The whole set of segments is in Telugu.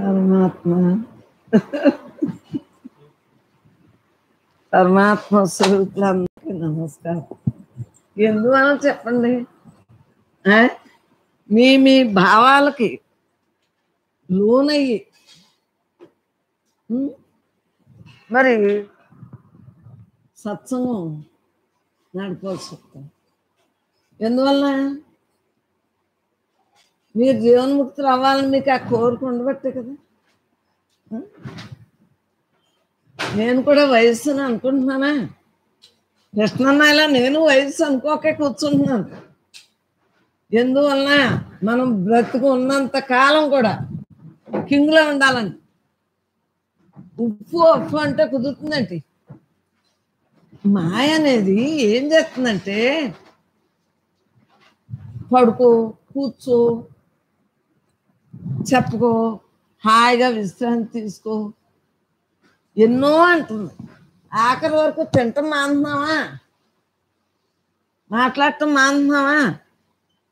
పరమాత్మ పరమాత్మ స్వరూపులందరికీ నమస్కారం. ఎందువల్ల చెప్పండి? మీ మీ భావాలకి లోనయ్యి మరి సత్సంగం నడపాల్సి వస్తుంది. ఎందువల్ల మీరు జీవన్ముక్తులు అవ్వాలని మీకు ఆ కోరిక ఉండబట్టే కదా. నేను కూడా వయస్సుని అనుకుంటున్నానా? కృష్ణన్నయ్యలా నేను వయస్సు అనుకోకే కూర్చుంటున్నాను. ఎందువల్ల మనం బ్రతుకు ఉన్నంత కాలం కూడా కింగ్లో ఉండాలని. ఉప్పు అంటే కుదురుతుందండి. మాయ అనేది ఏం చేస్తుందంటే పడుకో, కూర్చో, చెప్పుకో, హాయిగా విశ్రాంతి తీసుకో, ఎన్నో అంటుంది. ఆఖరి వరకు తింటం మానుతున్నావా, మాట్లాడటం మానుతున్నావా?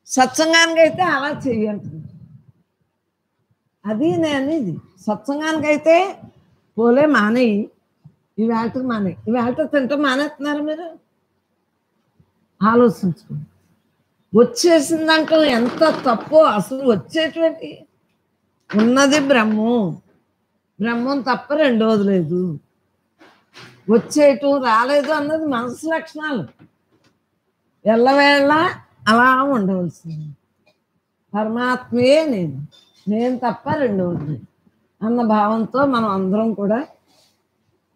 సత్సంగానికి అయితే అలా చెయ్యంటుంది. అది నేను ఇది సత్సంగానికైతే పోలే మానేయి, ఇవాళకి మానేయి. ఇవాళ తింటం మానేస్తున్నారు మీరు? ఆలోచించుకోండి. వచ్చేసిన దాంట్లో ఎంత తప్పో. అసలు వచ్చేటువంటి ఉన్నది బ్రహ్మం, బ్రహ్మం తప్ప రెండోది లేదు. వచ్చేయటం రాలేదు అన్నది మనసు లక్షణాలు. ఎల్లవేళ అలా ఉండవలసింది. పరమాత్మయే నేను, నేను తప్ప రెండవది అన్న భావంతో మనం అందరం కూడా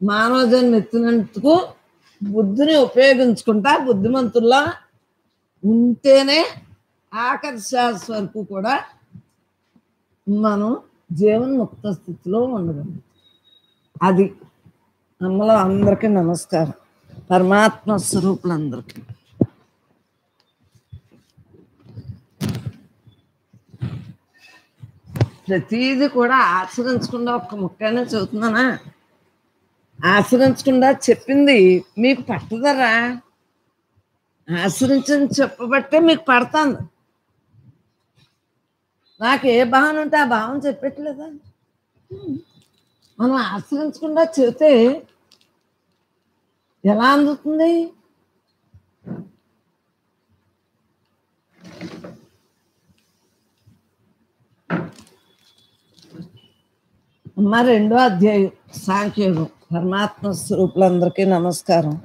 మానవ జన్మ ఎత్తినందుకు బుద్ధిని ఉపయోగించుకుంటా బుద్ధిమంతుల్లా ఉంటేనే ఆఖరి శ్వాస వరకు కూడా మనం జీవన్ముక్త స్థితిలో ఉండగలం. అది అమ్మలో అందరికీ నమస్కారం. పరమాత్మ స్వరూపులందరికీ ప్రతీది కూడా ఆచరించకుండా ఒక్క ముక్కైనా చదువుతున్నానా? ఆచరించకుండా చెప్పింది మీకు పట్టదరా? ఆచరించని చెప్పబట్టే మీకు పడతాను. నాకు ఏ భావన ఉంటే ఆ భావన చెప్పట్లేదా? మనం ఆచరించకుండా చెబితే ఎలా అందుతుంది? అమ్మ 2వ అధ్యాయం సాంఖ్యయోగం. పరమాత్మ స్వరూపులందరికీ నమస్కారం.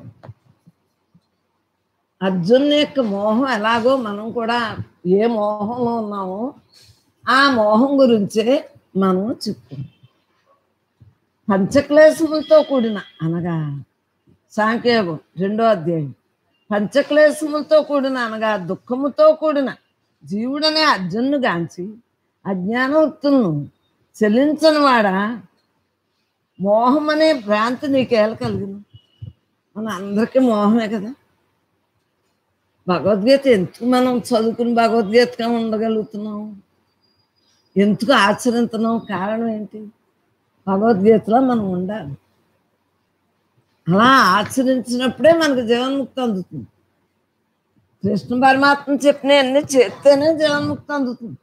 అర్జున్ యొక్క మోహం ఎలాగో మనం కూడా ఏ మోహంలో ఉన్నామో ఆ మోహం గురించే మనం చెప్తున్నాం. పంచక్లేశములతో కూడిన అనగా సాంఖ్యయోగం 2వ అధ్యాయం. పంచక్లేశములతో కూడిన అనగా దుఃఖముతో కూడిన జీవుడనే అర్జున్ను గాంచి అజ్ఞానవృత్తులను చెల్లించని వాడా, మోహం అనే భ్రాంతి నీకేలా కలిగింది? మన అందరికీ మోహమే కదా. భగవద్గీత ఎందుకు మనం చదువుకుని భగవద్గీతగా ఉండగలుగుతున్నాం? ఎందుకు ఆచరిస్తున్నాం? కారణం ఏంటి? భగవద్గీతలో మనం ఉండాలి. అలా ఆచరించినప్పుడే మనకు జీవన్ముక్తి అందుతుంది. కృష్ణ పరమాత్మ చెప్పిన అన్ని చేస్తేనే జీవన్ముక్తి అందుతుంది.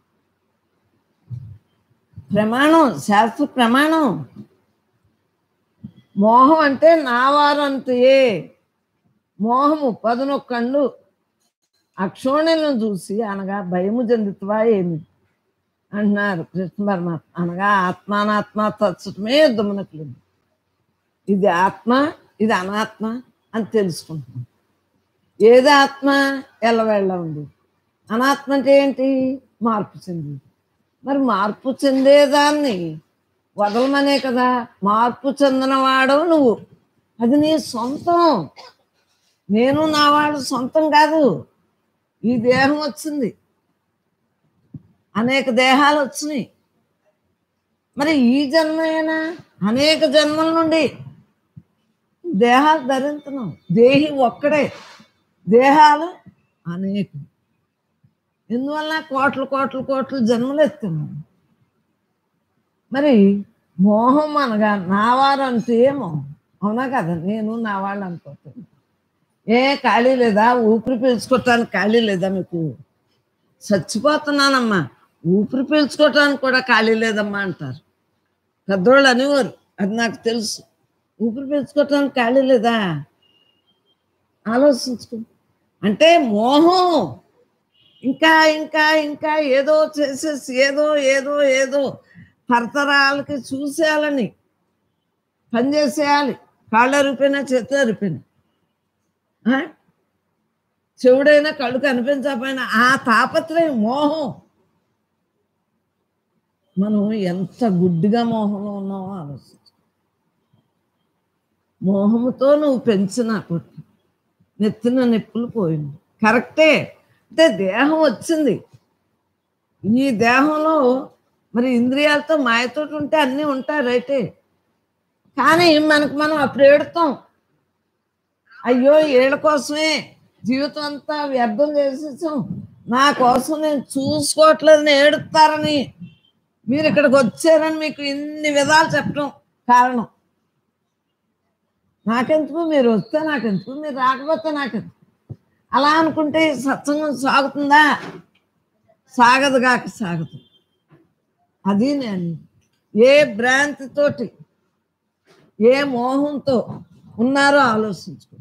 ప్రమాణం, శాస్త్ర ప్రమాణం. మోహం అంటే నావారంతే మోహము 11 కళ్ళు అక్షోణ్యులను చూసి అనగా భయము చెందుతావా ఏమి అంటున్నారు కృష్ణ పరమాత్మ. అనగా ఆత్మానాత్మ తత్సమే యుద్ధమునకు. ఇది ఆత్మ, ఇది అనాత్మ అని తెలుసుకుంటున్నాం. ఏది ఆత్మ? ఎల్లవేళ్ళ ఉంది. అనాత్మ అంటే ఏంటి? మార్పు చెంది. మరి మార్పు చెందేదాన్ని వదలమనే కదా. మార్పు చెందినవాడవు నువ్వు, అది నీ సొంతం. నేను నావాడు సొంతం కాదు. ఈ దేహం వచ్చింది, అనేక దేహాలు వచ్చినాయి. మరి ఈ జన్మైనా అనేక జన్మల నుండి దేహాలు ధరించున్నాం. దేహి ఒక్కడే, దేహాలు అనేకం. ఎందువల్ల కోట్లు కోట్లు కోట్లు జన్మలు ఎత్తున్నాం. మరి మోహం అనగా నావారు అంటే మోహం. అవునా కదా? నేను నా వాళ్ళు అనుకోతాను. ఏ ఖాళీ లేదా? ఊపిరి పీల్చుకోవటానికి ఖాళీ లేదా మీకు? చచ్చిపోతున్నానమ్మా, ఊపిరి పీల్చుకోవటానికి కూడా ఖాళీ లేదమ్మా అంటారు. పెద్దోళ్ళు అనేవారు, అది నాకు తెలుసు. ఊపిరి పీల్చుకోవటానికి ఖాళీ లేదా? ఆలోచించుకో. అంటే మోహం ఇంకా ఇంకా ఇంకా ఏదో చేసేసి ఏదో ఏదో ఏదో తరతరాలకి చూసేయాలని పని చేసేయాలి. కాళ్ళు అరిపోయినా చేతులు అరిపోయినా, ఆ? చెవుడైనా కళ్ళు కనిపించకపోయినా ఆ తాపత్రయం మోహం. మనం ఎంత గుడ్డిగా మోహంలో ఉన్నామో ఆలోచించు. మోహముతో నువ్వు పెంచిన కొట్టి నెత్తిన నిప్పులు పోయింది. కరెక్టే. అంటే దేహం వచ్చింది. ఈ దేహంలో మరి ఇంద్రియాలతో మాయతోటి ఉంటే అన్నీ ఉంటాయి, రైటే. కానీ మనకు మనం అప్పుడు ఏడుతాం, అయ్యో ఏళ్ళ కోసమే జీవితం అంతా వ్యర్థం చేసేసాం, నా కోసం నేను చూసుకోవట్లేదని ఏడుస్తారని, మీరు ఇక్కడికి వచ్చారని మీకు ఇన్ని విధాలు చెప్పడం కారణం. నాకెందుకు, మీరు వస్తే నాకెందుకు, మీరు రాకపోతే నాకెందుకు, అలా అనుకుంటే ఈ సత్సంగం సాగుతుందా? సాగదు కాక సాగదు. అది నేను ఏ భ్రాంతితోటి ఏ మోహంతో ఉన్నారో ఆలోచించుకో.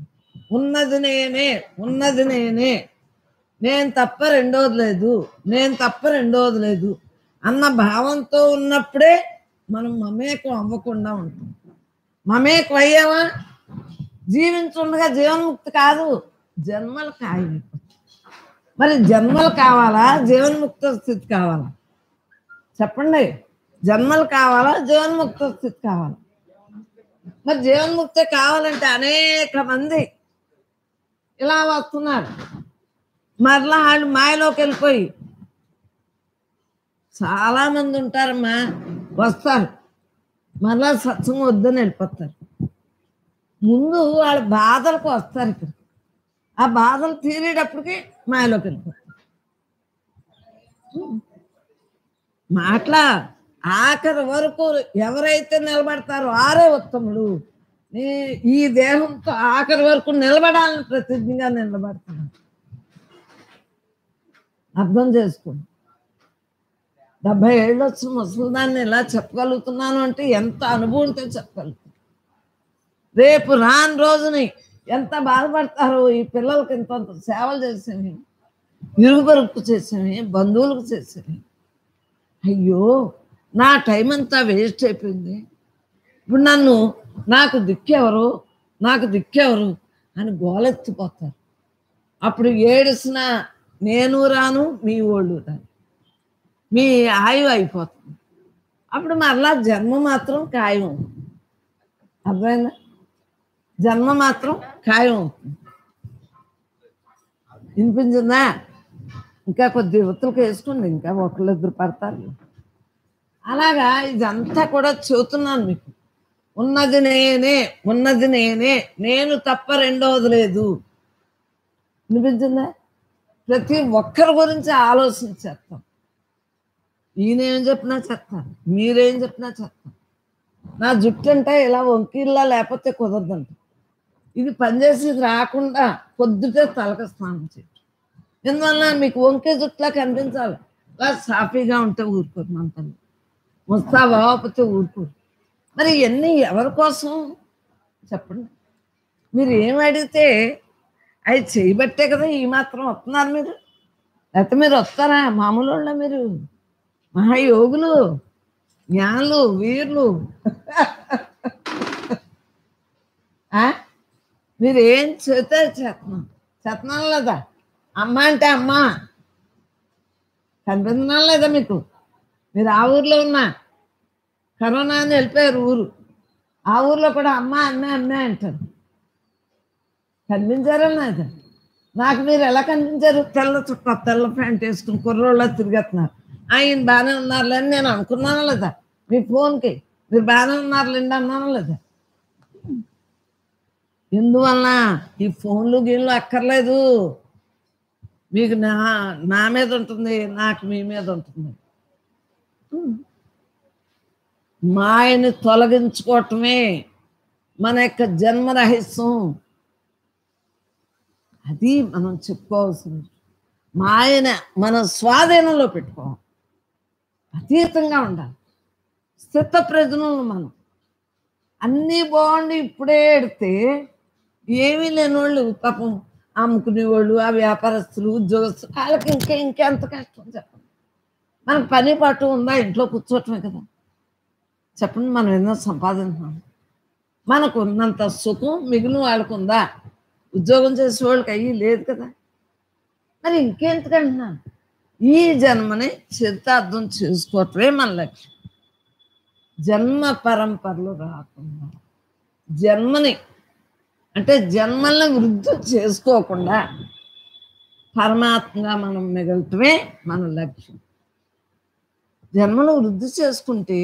ఉన్నది నేనే, ఉన్నది నేనే, నేను తప్ప రెండోది లేదు, నేను తప్ప రెండోది లేదు అన్న భావంతో ఉన్నప్పుడే మనం మమేకం అవ్వకుండా ఉంటాం. మమేకం అయ్యావా జీవించుండగా జీవన్ముక్తి కాదు, జన్మలు ఖాయం. మరి జన్మలు కావాలా, జీవన్ముక్త స్థితి కావాలా? చెప్పండి. జన్మలు కావాలా, జీవన్ముక్త స్థితి కావాలా? మరి జీవన్ముక్తి కావాలంటే అనేక మంది ఇలా వస్తున్నారు, మరలా వాళ్ళు మాయలోకి వెళ్ళిపోయి. చాలామంది ఉంటారమ్మా, వస్తారు మరలా సత్సంగం వద్దని వెళ్ళిపోతారు. ముందు వాళ్ళ బాధలకు వస్తారు ఇక్కడ, ఆ బాధలు తీరేటప్పటికి మాయలోకి వెళ్ళిపోతారు. మాట్లా ఆఖరి వరకు ఎవరైతే నిలబడతారో ఆరే ఉత్తముడు. ఈ దేహంతో ఆఖరి వరకు నిలబడాలని ప్రతిజ్ఞగా నిలబడతాను. అర్థం చేసుకోండి. 70 ఏళ్ళు వచ్చిన ముసలిదాన్ని ఇలా చెప్పగలుగుతున్నాను అంటే ఎంత అనుభవం ఉంటే చెప్పగలుగుతాను. రేపు రాని రోజుని ఎంత బాధపడతారో. ఈ పిల్లలకి ఇంత సేవలు చేసేవి, ఇరుగు పొరుగుకు చేసేవి, బంధువులకు చేసేవి. అయ్యో నా టైం అంతా వేస్ట్ అయిపోయింది, ఇప్పుడు నాకు దిక్కెవరు, నాకు దిక్కెవరు అని గోలెత్తిపోతారు. అప్పుడు ఏడుసిన నేను రాను, మీ వాళ్ళు రాను, మీ ఆయువు అయిపోతుంది. అప్పుడు మరలా జన్మ మాత్రం ఖాయం అవుతుంది. అర్థమైందా? జన్మ మాత్రం ఖాయం అవుతుంది. వినిపించిందా? ఇంకా కొద్ది యువతలకు వేసుకోండి, ఇంకా ఒకళ్ళిద్దరు పడతారు. అలాగా ఇదంతా కూడా చెబుతున్నాను మీకు. ఉన్నది నేనే, ఉన్నది నేనే, నేను తప్ప రెండవది లేదు. వినిపించిందా? ప్రతి ఒక్కరి గురించి ఆలోచించేస్తాం. ఈయనేం చెప్పినా చెప్తాను, మీరేం చెప్పినా చెప్తాను. నా జుట్టు అంటే ఇలా వంకీల్లా లేకపోతే కుదరదంట. ఇది పనిచేసేది రాకుండా పొద్దుటే తలకు స్నానం చేయండి. ఎందువల్ల మీకు వంకే జుట్టులా కనిపించాలి. ఇలా సాఫీగా ఉంటే ఊరుకోరు, మన తల్లి ముస్తా బావపోతే ఊరుకోరు. మరి ఇవన్నీ ఎవరి కోసం చెప్పండి? మీరు ఏం అడిగితే అవి చేయబట్టే కదా ఈ మాత్రం వస్తున్నారు మీరు. లేకపోతే మీరు వస్తారా? మామూలు వాళ్ళ మీరు మహాయోగులు, జ్ఞానులు, వీరులు. మీరు ఏం చేస్తే చేస్తున్నాను లేదా? అమ్మ అంటే అమ్మ కనిపించడం లేదా మీకు? మీరు ఆ ఊర్లో ఉన్నా కరోనా అని వెళ్ళిపోయారు ఊరు, ఆ ఊర్లో కూడా అమ్మ అమ్మే అమ్మే అంటారు. కనిపించారా లేదా? నాకు మీరు ఎలా కనిపించారు? తెల్ల చుక్క తెల్ల ప్యాంట్ వేసుకుని కుర్రోళ్ళ తిరిగేస్తున్నారు. ఆయన బాగానే ఉన్నారులే అని నేను అనుకున్నాను లేదా? మీ ఫోన్కి మీరు బాగానే ఉన్నారులేండి అన్నాను లేదా? ఎందువలన ఈ ఫోన్లు గీన్లు అక్కర్లేదు. మీకు నా మీద ఉంటుంది, నాకు మీ మీద ఉంటుంది. మాయని తొలగించుకోవటమే మన యొక్క జన్మ రహస్యం. అది మనం చెప్పుకోవాల్సింది. మాయన మన స్వాధీనంలో పెట్టుకోవాలి, అతీతంగా ఉండాలి. స్థితప్రజ్ఞులు మనం. అన్నీ బాగుండి ఇప్పుడే ఎడితే ఏమీ లేని వాళ్ళు పాపం అమ్ముకునేవాళ్ళు, ఆ వ్యాపారస్తులు, ఉద్యోగస్తులు వాళ్ళకి ఇంకెంత కష్టం చెప్పండి. మనకు పని పాటు ఉందా? ఇంట్లో కూర్చోవటమే కదా. చెప్పండి, మనం ఎన్నో సంపాదించాం. మనకు ఉన్నంత సుఖం మిగిలిన వాళ్ళకు ఉందా? ఉద్యోగం చేసే వాళ్ళకి అయ్యి లేదు కదా. మరి ఇంకెందుకంటున్నాను, ఈ జన్మని చరితార్థం చేసుకోవటమే మన లక్ష్యం. జన్మ పరంపరలు రాకుండా, జన్మని అంటే జన్మల్ని వృద్ధి చేసుకోకుండా పరమాత్మగా మనం మిగలటమే మన లక్ష్యం. జన్మను వృద్ధి చేసుకుంటే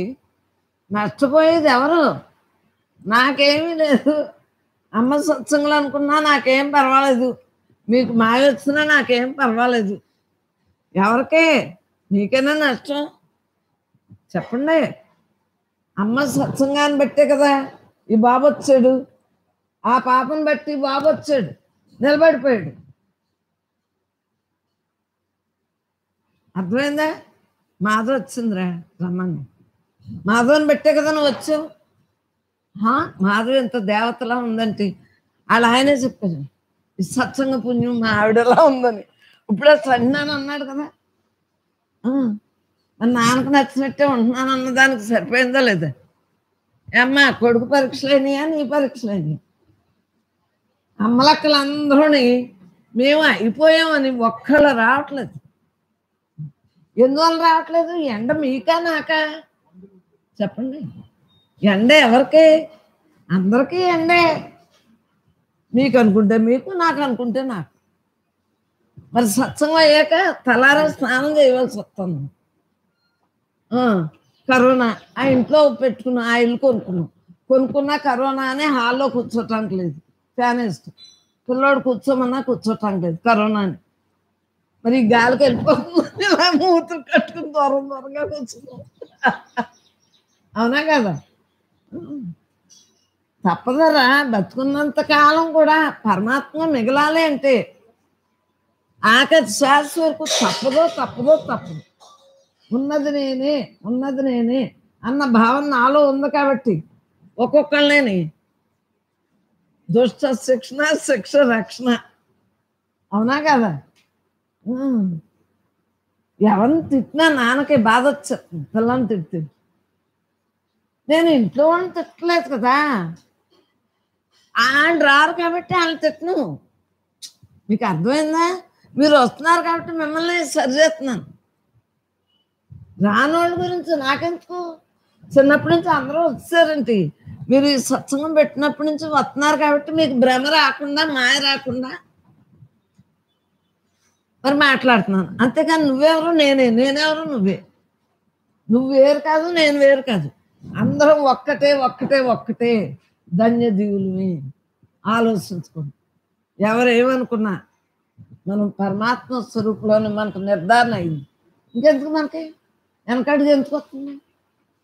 నష్టపోయేది ఎవరు? నాకేమీ లేదు, అమ్మ సత్సంగులు అనుకున్నా నాకేం పర్వాలేదు, మీకు మాయ వచ్చినా నాకేం పర్వాలేదు. ఎవరికే? మీకైనా నష్టం చెప్పండి. అమ్మ సత్సంగాన్ని బట్టే కదా ఈ బాబు వచ్చాడు, ఆ పాపను బట్టి బాబు వచ్చాడు, నిలబడిపోయాడు. అర్థమైందా? మాధవ్ వచ్చిందిరా రమ్మని, మాధవని బట్టే కదా నువ్వు వచ్చావు. మాధవ్ ఎంత దేవతలా ఉందంటే వాళ్ళు ఆయనే చెప్పారు, ఈ సత్సంగ పుణ్యం మా ఆవిడలా ఉందని. ఇప్పుడే సన్నాను అన్నాడు కదా. మరి నాన్నకు నచ్చినట్టే ఉంటున్నాను అన్నదానికి సరిపోయిందా లేదా? అమ్మా కొడుకు పరీక్షలైనయా, నీ పరీక్షలైనయా? అమ్మలక్కలందరూని మేము అయిపోయామని ఒక్కళ్ళు రావట్లేదు. ఎందువల్ల రావట్లేదు? ఎండ మీకా నాకా చెప్పండి. ఎండ ఎవరికి? అందరికీ ఎండే. మీకు అనుకుంటే మీకు, నాకు అనుకుంటే నాకు. మరి సత్సంగం అయ్యాక తలారా స్నానం చేయవలసి వస్తుంది. కరోనా ఆ ఇంట్లో పెట్టుకున్నాం, ఆ ఇల్లు కొనుక్కున్నా కరోనా అని హాల్లో కూర్చోటానికి లేదు, ఫ్యాన్ వేస్తూ. పిల్లోడు కూర్చోమన్నా కూర్చోటానికి లేదు కరోనా అని. మరి ఈ గాలికి వెళ్ళిపోతుంది, ఇలా మూతులు కట్టుకుని దూరంగా కూర్చున్నాం. అవునా కదా? తప్పదరా, బతుకున్నంత కాలం కూడా పరమాత్మ మిగలాలి అంటే ఆఖరి శ్వాస వరకు తప్పదు. ఉన్నది నేనే అన్న భావన నాలో ఉంది కాబట్టి ఒక్కొక్కళ్ళని దుష్ట శిక్ష రక్షణ. అవునా కదా? ఎవరిని తిట్టినా నాన్నకి బాధ వచ్చేస్తుంది, పిల్లల్ని తిట్టి. నేను ఇంట్లో వాళ్ళని తిట్టలేదు కదా, వాళ్ళు రారు కాబట్టి వాళ్ళని తిట్టను. మీకు అర్థమైందా? మీరు వస్తున్నారు కాబట్టి మిమ్మల్ని సరి చేస్తున్నాను. రానోళ్ళ గురించి నాకెందుకు? చిన్నప్పటి నుంచి అందరూ వచ్చారంటే మీరు ఈ సత్సంగం పెట్టినప్పటి నుంచి వస్తున్నారు కాబట్టి మీకు భ్రమ రాకుండా, మాయ రాకుండా మరి మాట్లాడుతున్నాను. అంతేకాని నువ్వెవరు నేనెవరు నువ్వు వేరు కాదు, నేను వేరు కాదు. అందరం ఒక్కటే ధన్య జీవులమే. ఆలోచించుకోండి. ఎవరు ఏమనుకున్నా మనం పరమాత్మ స్వరూపులోని మనకు నిర్ధారణ అయింది. ఇంకెందుకు మనకి వెనకడికి ఎందుకు వస్తుంది?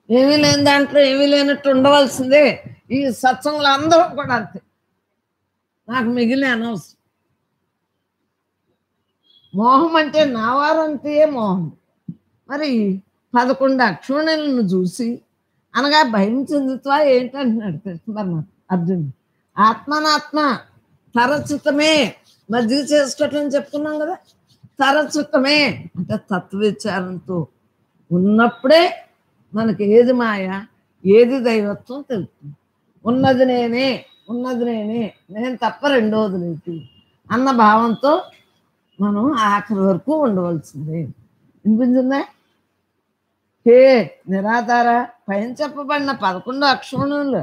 ఏమీ లేని దాంట్లో ఏమీ లేనట్టు ఉండవలసిందే. ఈ సత్సంగులు అందరూ కూడా అంతే. నాకు మిగిలిన అనవసరం. మోహం అంటే నావారంతే మోహం. మరి 11 అక్షోణులను చూసి అనగా భయం చెందుతా ఏంటంటున్నాడు కృష్ణ పరమాత్మ అర్జునుడు. ఆత్మనాత్మ తరచితమే మజ్జిగ చేసుకోవటం చెప్పుకున్నాం కదా. తరచితమే అంటే తత్వవిచారంతో ఉన్నప్పుడే మనకి ఏది మాయ, ఏది దైవత్వం తెలుస్తుంది. ఉన్నది నేనే, నేను తప్ప రెండవది లేదు అన్న భావంతో మనం ఆఖరి వరకు ఉండవలసిందే. వినిపించిందా? హే నిరాధార, పైన చెప్పబడిన 11 అక్షోణులు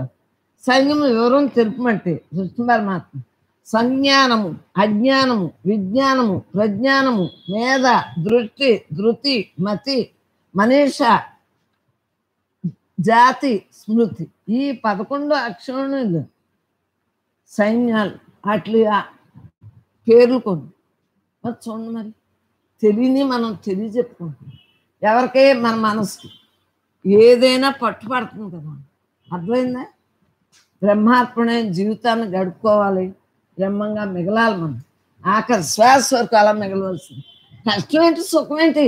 సైన్యము వివరం తెలుపమంటే కృష్ణ పరమాత్మ సంజ్ఞానము, అజ్ఞానము, విజ్ఞానము, ప్రజ్ఞానము, మేధ, దృష్టి, ధృతి, మతి, మనీష, జాతి, స్మృతి, ఈ 11 అక్షోణులు సైన్యాలు అట్లా పేర్లు కొన్ని. మరి చూడండి, మరి తెలియని మనం చెప్పుకుంటాం. ఎవరికే మన మనసుకి ఏదైనా పట్టుపడుతుంది కదా. అర్థమైందా? బ్రహ్మార్పణమైన జీవితాన్ని గడుపుకోవాలి, బ్రహ్మంగా మిగలాలి. మనం ఆఖరి శ్వాస వరకు అలా మిగలవలసింది. కష్టం ఏంటి, సుఖం ఏంటి?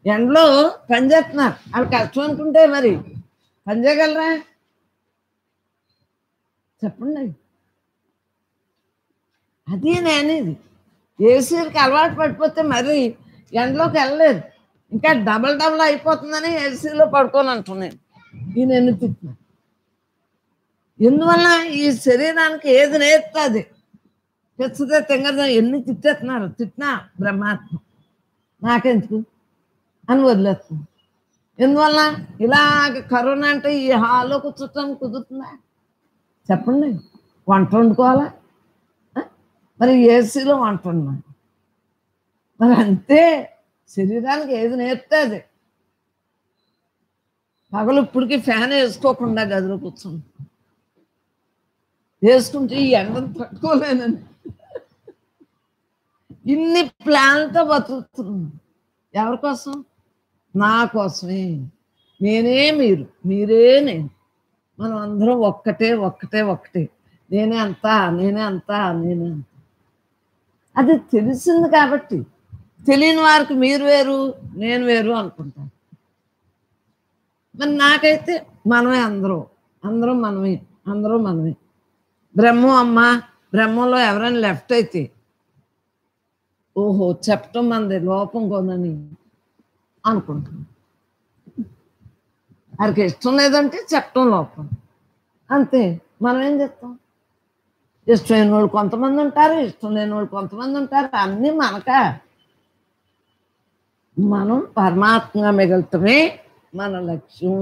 ఎండలో పని చేస్తున్నారు, వాళ్ళు కష్టం అనుకుంటే మరి పని చేయగలరా చెప్పండి? అది నేనేది ఏసీకి అలవాటు పడిపోతే మరి ఎండలోకి వెళ్ళలేదు, ఇంకా డబల్ డబల్ అయిపోతుందని ఏసీలో పడుకోని అంటున్నాను. ఈయన ఎన్ని తిట్టినా ఎందువల్ల ఈ శరీరానికి ఏది నేర్పుతుంది తెచ్చితే తింగరదా ఎన్ని తిట్టేస్తున్నారు, తిట్టినా బ్రహ్మాత్మ నాకెందుకు అని వదిలేస్తుంది. ఎందువల్ల ఇలాగ కరోనా అంటే ఈ హాల్లో కూర్చోటానికి కుదురుతుందా చెప్పండి? వంట వండుకోవాలా, మరి ఏసీలో వంట వండున్నా మరి అంతే. శరీరానికి ఏది నేర్పుతుంది పగలు ఇప్పటికీ ఫ్యాన్ వేసుకోకుండా గదిలో కూర్చుంది, వేసుకుంటే ఈ ఎండను తట్టుకోలేనని ఇన్ని ప్లాన్లతో బతుకుతున్నాను. ఎవరి కోసం? నా కోసమే. నేనే మీరు, మీరే నేను, మనం అందరం ఒక్కటే ఒక్కటే ఒక్కటే. నేనే అంతా నేనే అంతా నేనే అంతా. అది తెలిసింది కాబట్టి. తెలియని వారికి మీరు వేరు నేను వేరు అనుకుంటాను. మరి నాకైతే మనమే అందరం, అందరం మనమే, అందరూ మనమే. బ్రహ్మం అమ్మ, బ్రహ్మంలో ఎవరైనా లెఫ్ట్ అయితే ఓహో చెప్పటం మనది లోపం కొందని అనుకుంటాం. వారికి ఇష్టం లేదంటే చెప్పటం లోపం, అంతే. మనం ఏం చేస్తాం? ఇష్టమైన వాళ్ళు కొంతమంది ఉంటారు, ఇష్టం లేని వాళ్ళు కొంతమంది ఉంటారు. అన్నీ మనక. మనం పరమాత్మగా మిగలటమే మన లక్ష్యం.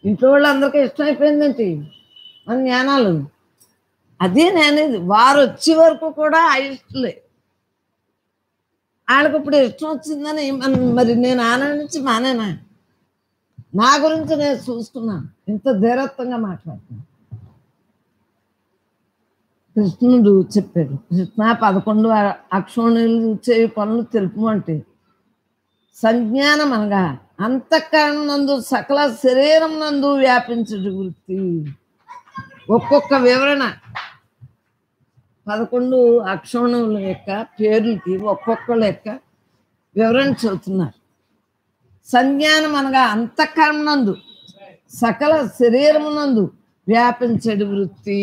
ఇంట్లో వాళ్ళందరికీ ఇష్టమైపోయిందేంటి మన జ్ఞానాలు? అదే నేనేది వారు వచ్చే వరకు కూడా అయిష్టలే. వాళ్ళకి ఇప్పుడు ఇష్టం వచ్చిందని మరి నేను ఆనందించి మానేనా? నా గురించి నేను చూసుకున్నాను, ఇంత ధీరత్వంగా మాట్లాడుతున్నాను. కృష్ణుడు చెప్పాడు, కృష్ణ 11 అక్షోణులు చేయి పనులు తెలుపు అంటే సంజ్ఞానం అనగా అంతఃకరణం నందు సకల శరీరం నందు వ్యాపించడు వృత్తి. ఒక్కొక్క వివరణ 11 అక్షోణుల యొక్క పేర్లకి ఒక్కొక్కళ్ళ యొక్క వివరణ చెబుతున్నారు. సంజ్ఞానం అనగా అంతఃకరణం నందు సకల శరీరము నందు వ్యాపించడు వృత్తి.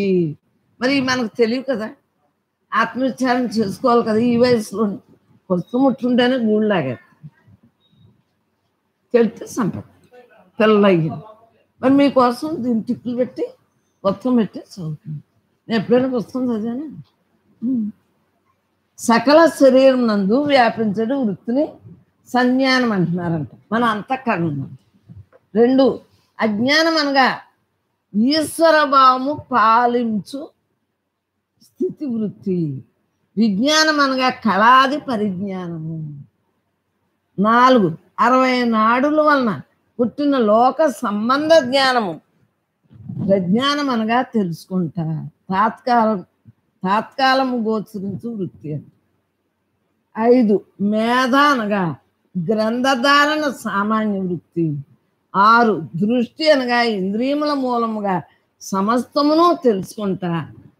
మరి మనకు తెలియదు కదా, ఆత్మవిచారణ చేసుకోవాలి కదా. ఈ వయసులో కొత్త ముట్టుంటేనే గూళ్ళలాగారు, తెలితే సంపద పిల్లలు అయ్యింది. మరి మీకోసం దీన్ని టిక్కులు పెట్టి పుస్తకం పెట్టి చదువుతుంది. నేను ఎప్పుడైనా పుస్తకం చదివాను. సకల శరీరం నందు వ్యాపించడు వృత్తిని సంజ్ఞానం అంటున్నారంట. మన అంతఃకరణం. 2 అజ్ఞానం అనగా ఈశ్వర భావము పాలించు స్థితి వృత్తి. విజ్ఞానం అనగా కళాది పరిజ్ఞానము. 4 60 నాడుల వలన పుట్టిన లోక సంబంధ జ్ఞానము. ప్రజ్ఞానం అనగా తెలుసుకుంటా తాత్కాలము గోచరించు వృత్తి అని. 5 మేధ అనగా గ్రంథధారణ సామాన్య వృత్తి. 6 దృష్టి అనగా ఇంద్రియముల మూలముగా సమస్తమును తెలుసుకుంటా.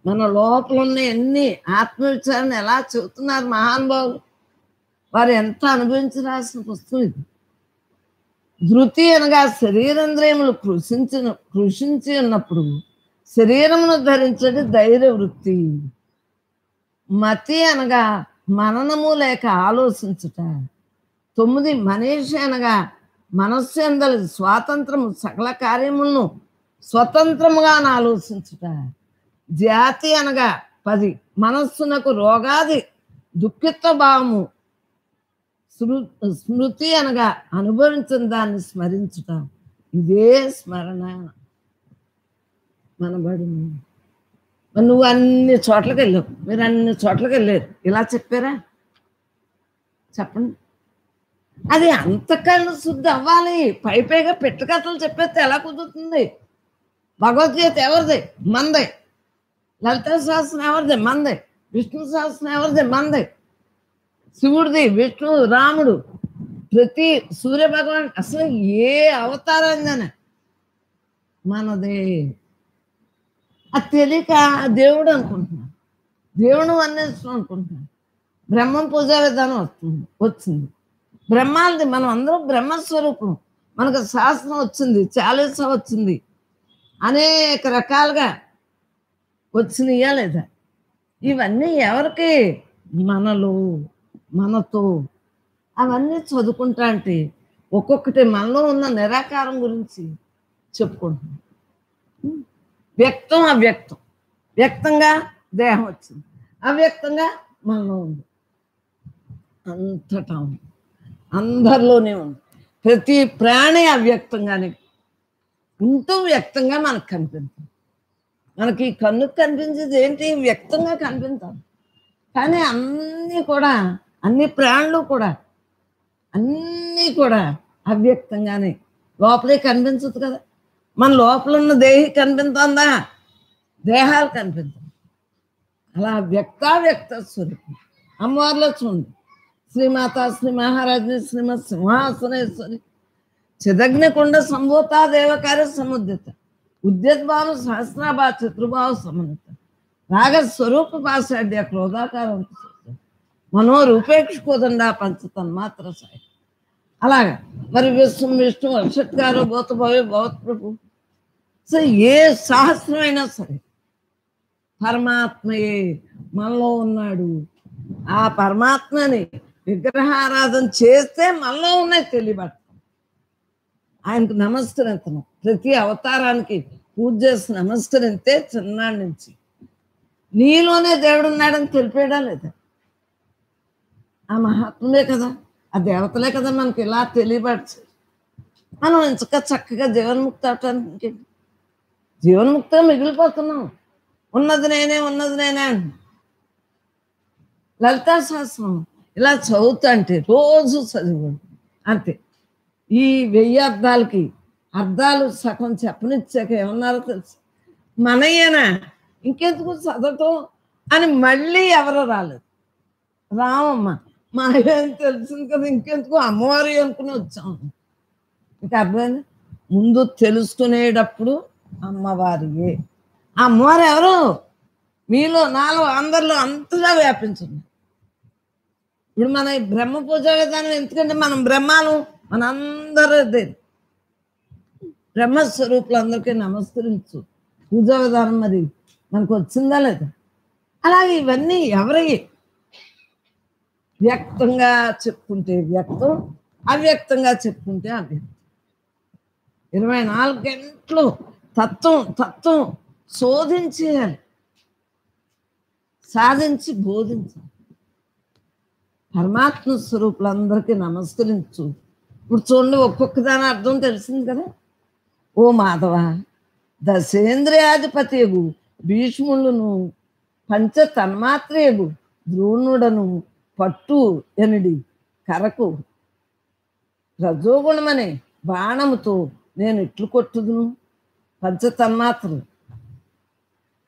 మన లోపల ఉన్న ఎన్ని ఆత్మవిచారణ ఎలా చెబుతున్నారు మహానుభావులు, వారు ఎంత అనుభవించి రాసిన పుస్తకం ఇది. ధృతి అనగా శరీరేంద్రియములు కృషించి ఉన్నప్పుడు శరీరమును ధరించడం ధైర్య వృత్తి. మతి అనగా మననము లేక ఆలోచించుట. 9 మనీషి అనగా మనస్సు ఎందలి స్వాతంత్రము సకల కార్యములను స్వతంత్రముగా ఆలోచించుట. జాతి అనగా 10 మనస్సునకు రోగాది దుఃఖిత్వ భావము. స్మృతి అనగా అనుభవించిన దాన్ని స్మరించుట. ఇదే స్మరణ మనబడి. నువ్వు అన్ని చోట్లకి వెళ్ళావు, మీరు అన్ని చోట్లకి వెళ్ళారు, ఇలా చెప్పారా చెప్పండి? అది అంతకన్నా శుద్ధి అవ్వాలి. పైగా పెట్టకథలు చెప్పేస్తే ఎలా కుదురుతుంది? భగవద్గీత ఎవరిది? మందే. లలిత శాస్త్రం ఎవరిది? మందే. విష్ణు శాస్త్రం ఎవరిది? మందే. శివుడిది, విష్ణు, రాముడు, ప్రతి సూర్య భగవాన్, అసలు ఏ అవతారంగానే మనదే. అది తెలియక దేవుడు అనుకుంటున్నాను, దేవుడు అన్వేషణ అనుకుంటున్నాను. బ్రహ్మం పూజా విధానం వచ్చింది. బ్రహ్మాలది. మనం అందరం బ్రహ్మస్వరూపం. మనకు శాస్త్రం వచ్చింది, చాలీస వచ్చింది, అనేక రకాలుగా వచ్చినాయా లేదా? ఇవన్నీ ఎవరికి? మనలో, మనతో. అవన్నీ చదువుకుంటా అంటే ఒక్కొక్కటి మనలో ఉన్న నిరాకారం గురించి చెప్పుకుంటున్నాం. వ్యక్తం అవ్యక్తం. వ్యక్తంగా దేహం వచ్చింది, అవ్యక్తంగా మనలో ఉంది, అంతటా ఉంది, అందరిలోనే ఉంది. ప్రతి ప్రాణి అవ్యక్తంగానే ఉంటూ వ్యక్తంగా మనకు కనిపిస్తుంది. మనకి కన్నుకు కనిపించేది ఏంటి? వ్యక్తంగా కనిపించాలి. కానీ అన్నీ కూడా, అన్ని ప్రాణులు కూడా, అన్నీ కూడా అవ్యక్తంగానే లోపలే కనిపించదు కదా. మన లోపల ఉన్న దేహి కనిపిస్తుందా? దేహాలు కనిపించదు. అలా వ్యక్తావ్యక్త స్వరూపం. అమ్మవారిలో చూడండి, శ్రీమాత, శ్రీ మహారాజ్ని, శ్రీమత్ సింహాసనేశ్వరి, చిదగ్నికుండ సంభూత దేవకార్య సముద్యత, ఉద్యద్భావ సహస్రాభా చతుర్భావ సమన్విత, రాగస్వరూప పాశాఢ్య క్రోధాకారం, మనోరూపేక్ష కోదండ పంచతన్మాత్ర సాయి. అలాగా మరి విష్ణు అక్షత్కారు భూత భవ్య భవత్ ప్రభు. సో ఏ సహస్రమైనా సరే పరమాత్మయే మనలో ఉన్నాడు. ఆ పరమాత్మని విగ్రహారాధన చేస్తే మనలో ఉన్నాయి తెలియబడతాం. ఆయనకు నమస్కరించను. ప్రతి అవతారానికి పూజ చేసి నమస్కరిస్తే చిన్నాడి నుంచి నీలోనే దేవుడు ఉన్నాడని తెలిపేయడా లేదా? ఆ మహాత్ములే కదా, ఆ దేవతలే కదా మనకి ఇలా తెలియబడచ్చు. మనం ఇంచక చక్కగా జీవన్ముక్తి అవటానికి జీవన్ముక్తిగా మిగిలిపోతున్నాం. ఉన్నది నేనే, ఉన్నది నేనే అంటున్నాం. లలితా శాస్త్రం ఇలా చదువుతా అంటే రోజు చదివండి అంతే. ఈ 1000 అర్థాలకి అర్థాలు సగం చెప్పనిచ్చాక ఏమన్నారో తెలుసు, మనయ్యనా ఇంకెందుకు చదవటం అని మళ్ళీ ఎవరో రాలేదు. రామమ్మ మా ఏం తెలిసింది కదా, ఇంకెందుకు అమ్మవారి అనుకుని వచ్చాము. ఇంకా అర్థమైంది. ముందు తెలుసుకునేటప్పుడు అమ్మవారియే. ఆ అమ్మవారు ఎవరు? మీలో, నాలో, అందరిలో అంతగా వ్యాపించింది. ఇప్పుడు మన ఈ బ్రహ్మ పూజా విధానం ఎందుకంటే మనం బ్రహ్మాలు, మనందరిదే బ్రహ్మస్వరూపులందరికీ నమస్కరించు పూజా విధానం మరి మనకు వచ్చిందా లేదా? అలాగే ఇవన్నీ ఎవరి వ్యక్తంగా చెప్పుకుంటే వ్యక్తం, అవ్యక్తంగా చెప్పుకుంటే అవ్యక్తం. 24 గంటలు తత్వం తత్వం శోధించేయాలి, సాధించి బోధించాలి. పరమాత్మ స్వరూపులందరికీ నమస్కరించు. ఇప్పుడు చూడండి, ఒక్కొక్క దాని అర్థం తెలిసింది కదా. ఓ మాధవ, దశేంద్రియాధిపతియగు భీష్ములను, పంచ తన్మాత్రేయగు ద్రోణుడను, పట్టు ఎనిడి కరకు రజోగుణమనే బాణముతో నేను ఇట్లు కొట్టుదును. పంచతన్మాత్రలు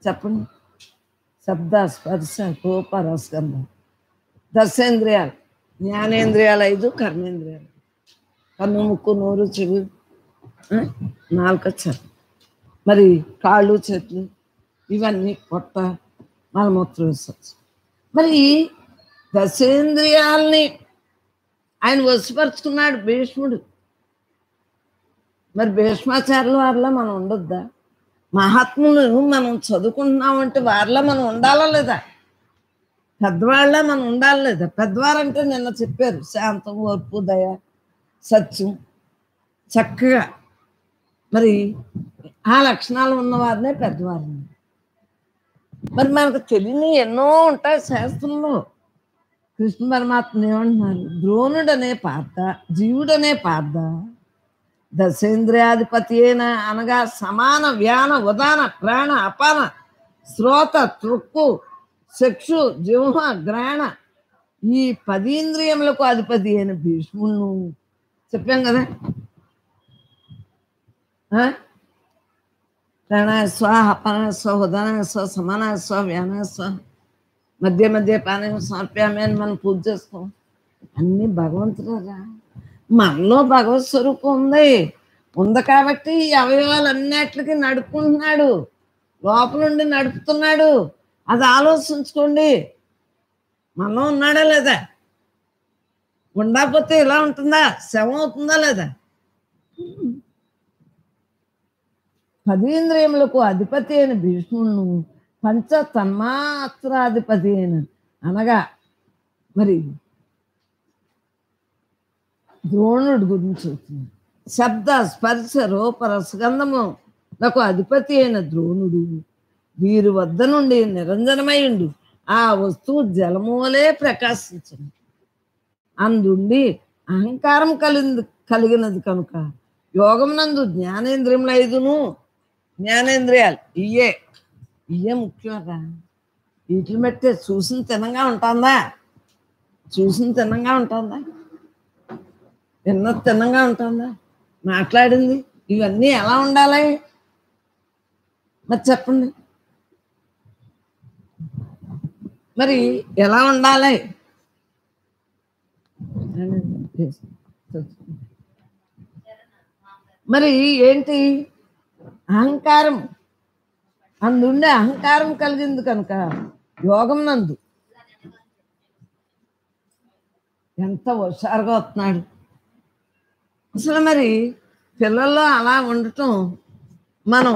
చెప్పండి. శబ్ద, స్పర్శ, రూప, రసగంధం. దశేంద్రియాలు, జ్ఞానేంద్రియాలు 5, కర్మేంద్రియాలు కన్ను, ముక్కు, నోరు, చెవి, నాలుక, చర్మం, మరి కాళ్ళు, చేతులు, ఇవన్నీ పొట్ట, మలమూత్ర విసర్జన. మరి దశేంద్రియాల్ని ఆయన వశపరుచుకున్నాడు భీష్ముడు. మరి భీష్మాచార్యుల వారిలో మనం ఉండొద్దా? మహాత్ములు మనం చదువుకుంటున్నామంటే వారిలో మనం ఉండాలా లేదా? పెద్దవాళ్ళ మనం ఉండాలి లేదా? పెద్దవారంటే నిన్న చెప్పారు, శాంతం, ఓర్పు, దయ, సత్యం, చక్కగా మరి ఆ లక్షణాలు ఉన్నవారినే పెద్దవారిని. మరి మనకు తెలియని ఎన్నో ఉంటాయి శాస్త్రంలో. కృష్ణ పరమాత్మ ఏమంటున్నారు? ద్రోణుడనే పార్థ, జీవుడనే పార్థ, దశేంద్రియాధిపతి అయిన అనగా సమాన, వ్యాన, ఉదాన, ప్రాణ, అపాన, శ్రోత, త్రుక్కు, చక్షు, జిహ్వ, గ్రహణ, ఈ 10 ఇంద్రియములకు అధిపతి అయిన భీష్ముడు చెప్పాం కదా. ప్రాణాయ స్వ, అపానాయ స్వ, ఉదానాయ స్వ, సమానాయ స్వ, వ్యానాయ స్వ, మధ్య మధ్య పానీయం సమర్ప్యామి అని మనం పూజ చేసుకోం. అన్నీ భగవంతుడా. మనలో భగవత్ స్వరూపం ఉంది కాబట్టి ఈ అవయవాలన్నిటికీ నడుపుకుంటున్నాడు, లోపలుండి నడుపుతున్నాడు. అది ఆలోచించుకోండి. మనలో ఉన్నాడా లేదా? ఉండకపోతే ఇలా ఉంటుందా? శవం అవుతుందా లేదా? 10 ఇంద్రియములకు అధిపతి అయిన భీష్ముడును, పంచ తన్మాత్రాధిపతి అయిన అనగా మరి ద్రోణుడి గురించి చెప్తుంది. శబ్ద స్పర్శ రూప రసగంధములకు అధిపతి అయిన ద్రోణుడు వీరి వద్ద నుండి నిరంజనమై ఉండు ఆ వస్తువు జలములే ప్రకాశించింది. అందుండి అహంకారం కలిగినది కనుక యోగం నందు జ్ఞానేంద్రియములు 5ను, జ్ఞానేంద్రియాలు ఇయ్యే ముఖ్యంగా వీటిని బట్టే చూసిన తినంగా ఉంటుందా? చూసిన తినంగా ఉంటుందా? విన్నది తినంగా ఉంటుందా? మాట్లాడింది ఇవన్నీ ఎలా ఉండాలి మరి చెప్పండి. మరి ఎలా ఉండాలి? మరి ఏంటి? అహంకారం అందుండే అహంకారం కలిగింది కనుక యోగం నందు ఎంత హుషారుగా వస్తున్నాడు అసలు. మరి పిల్లల్లో అలా ఉండటం మనం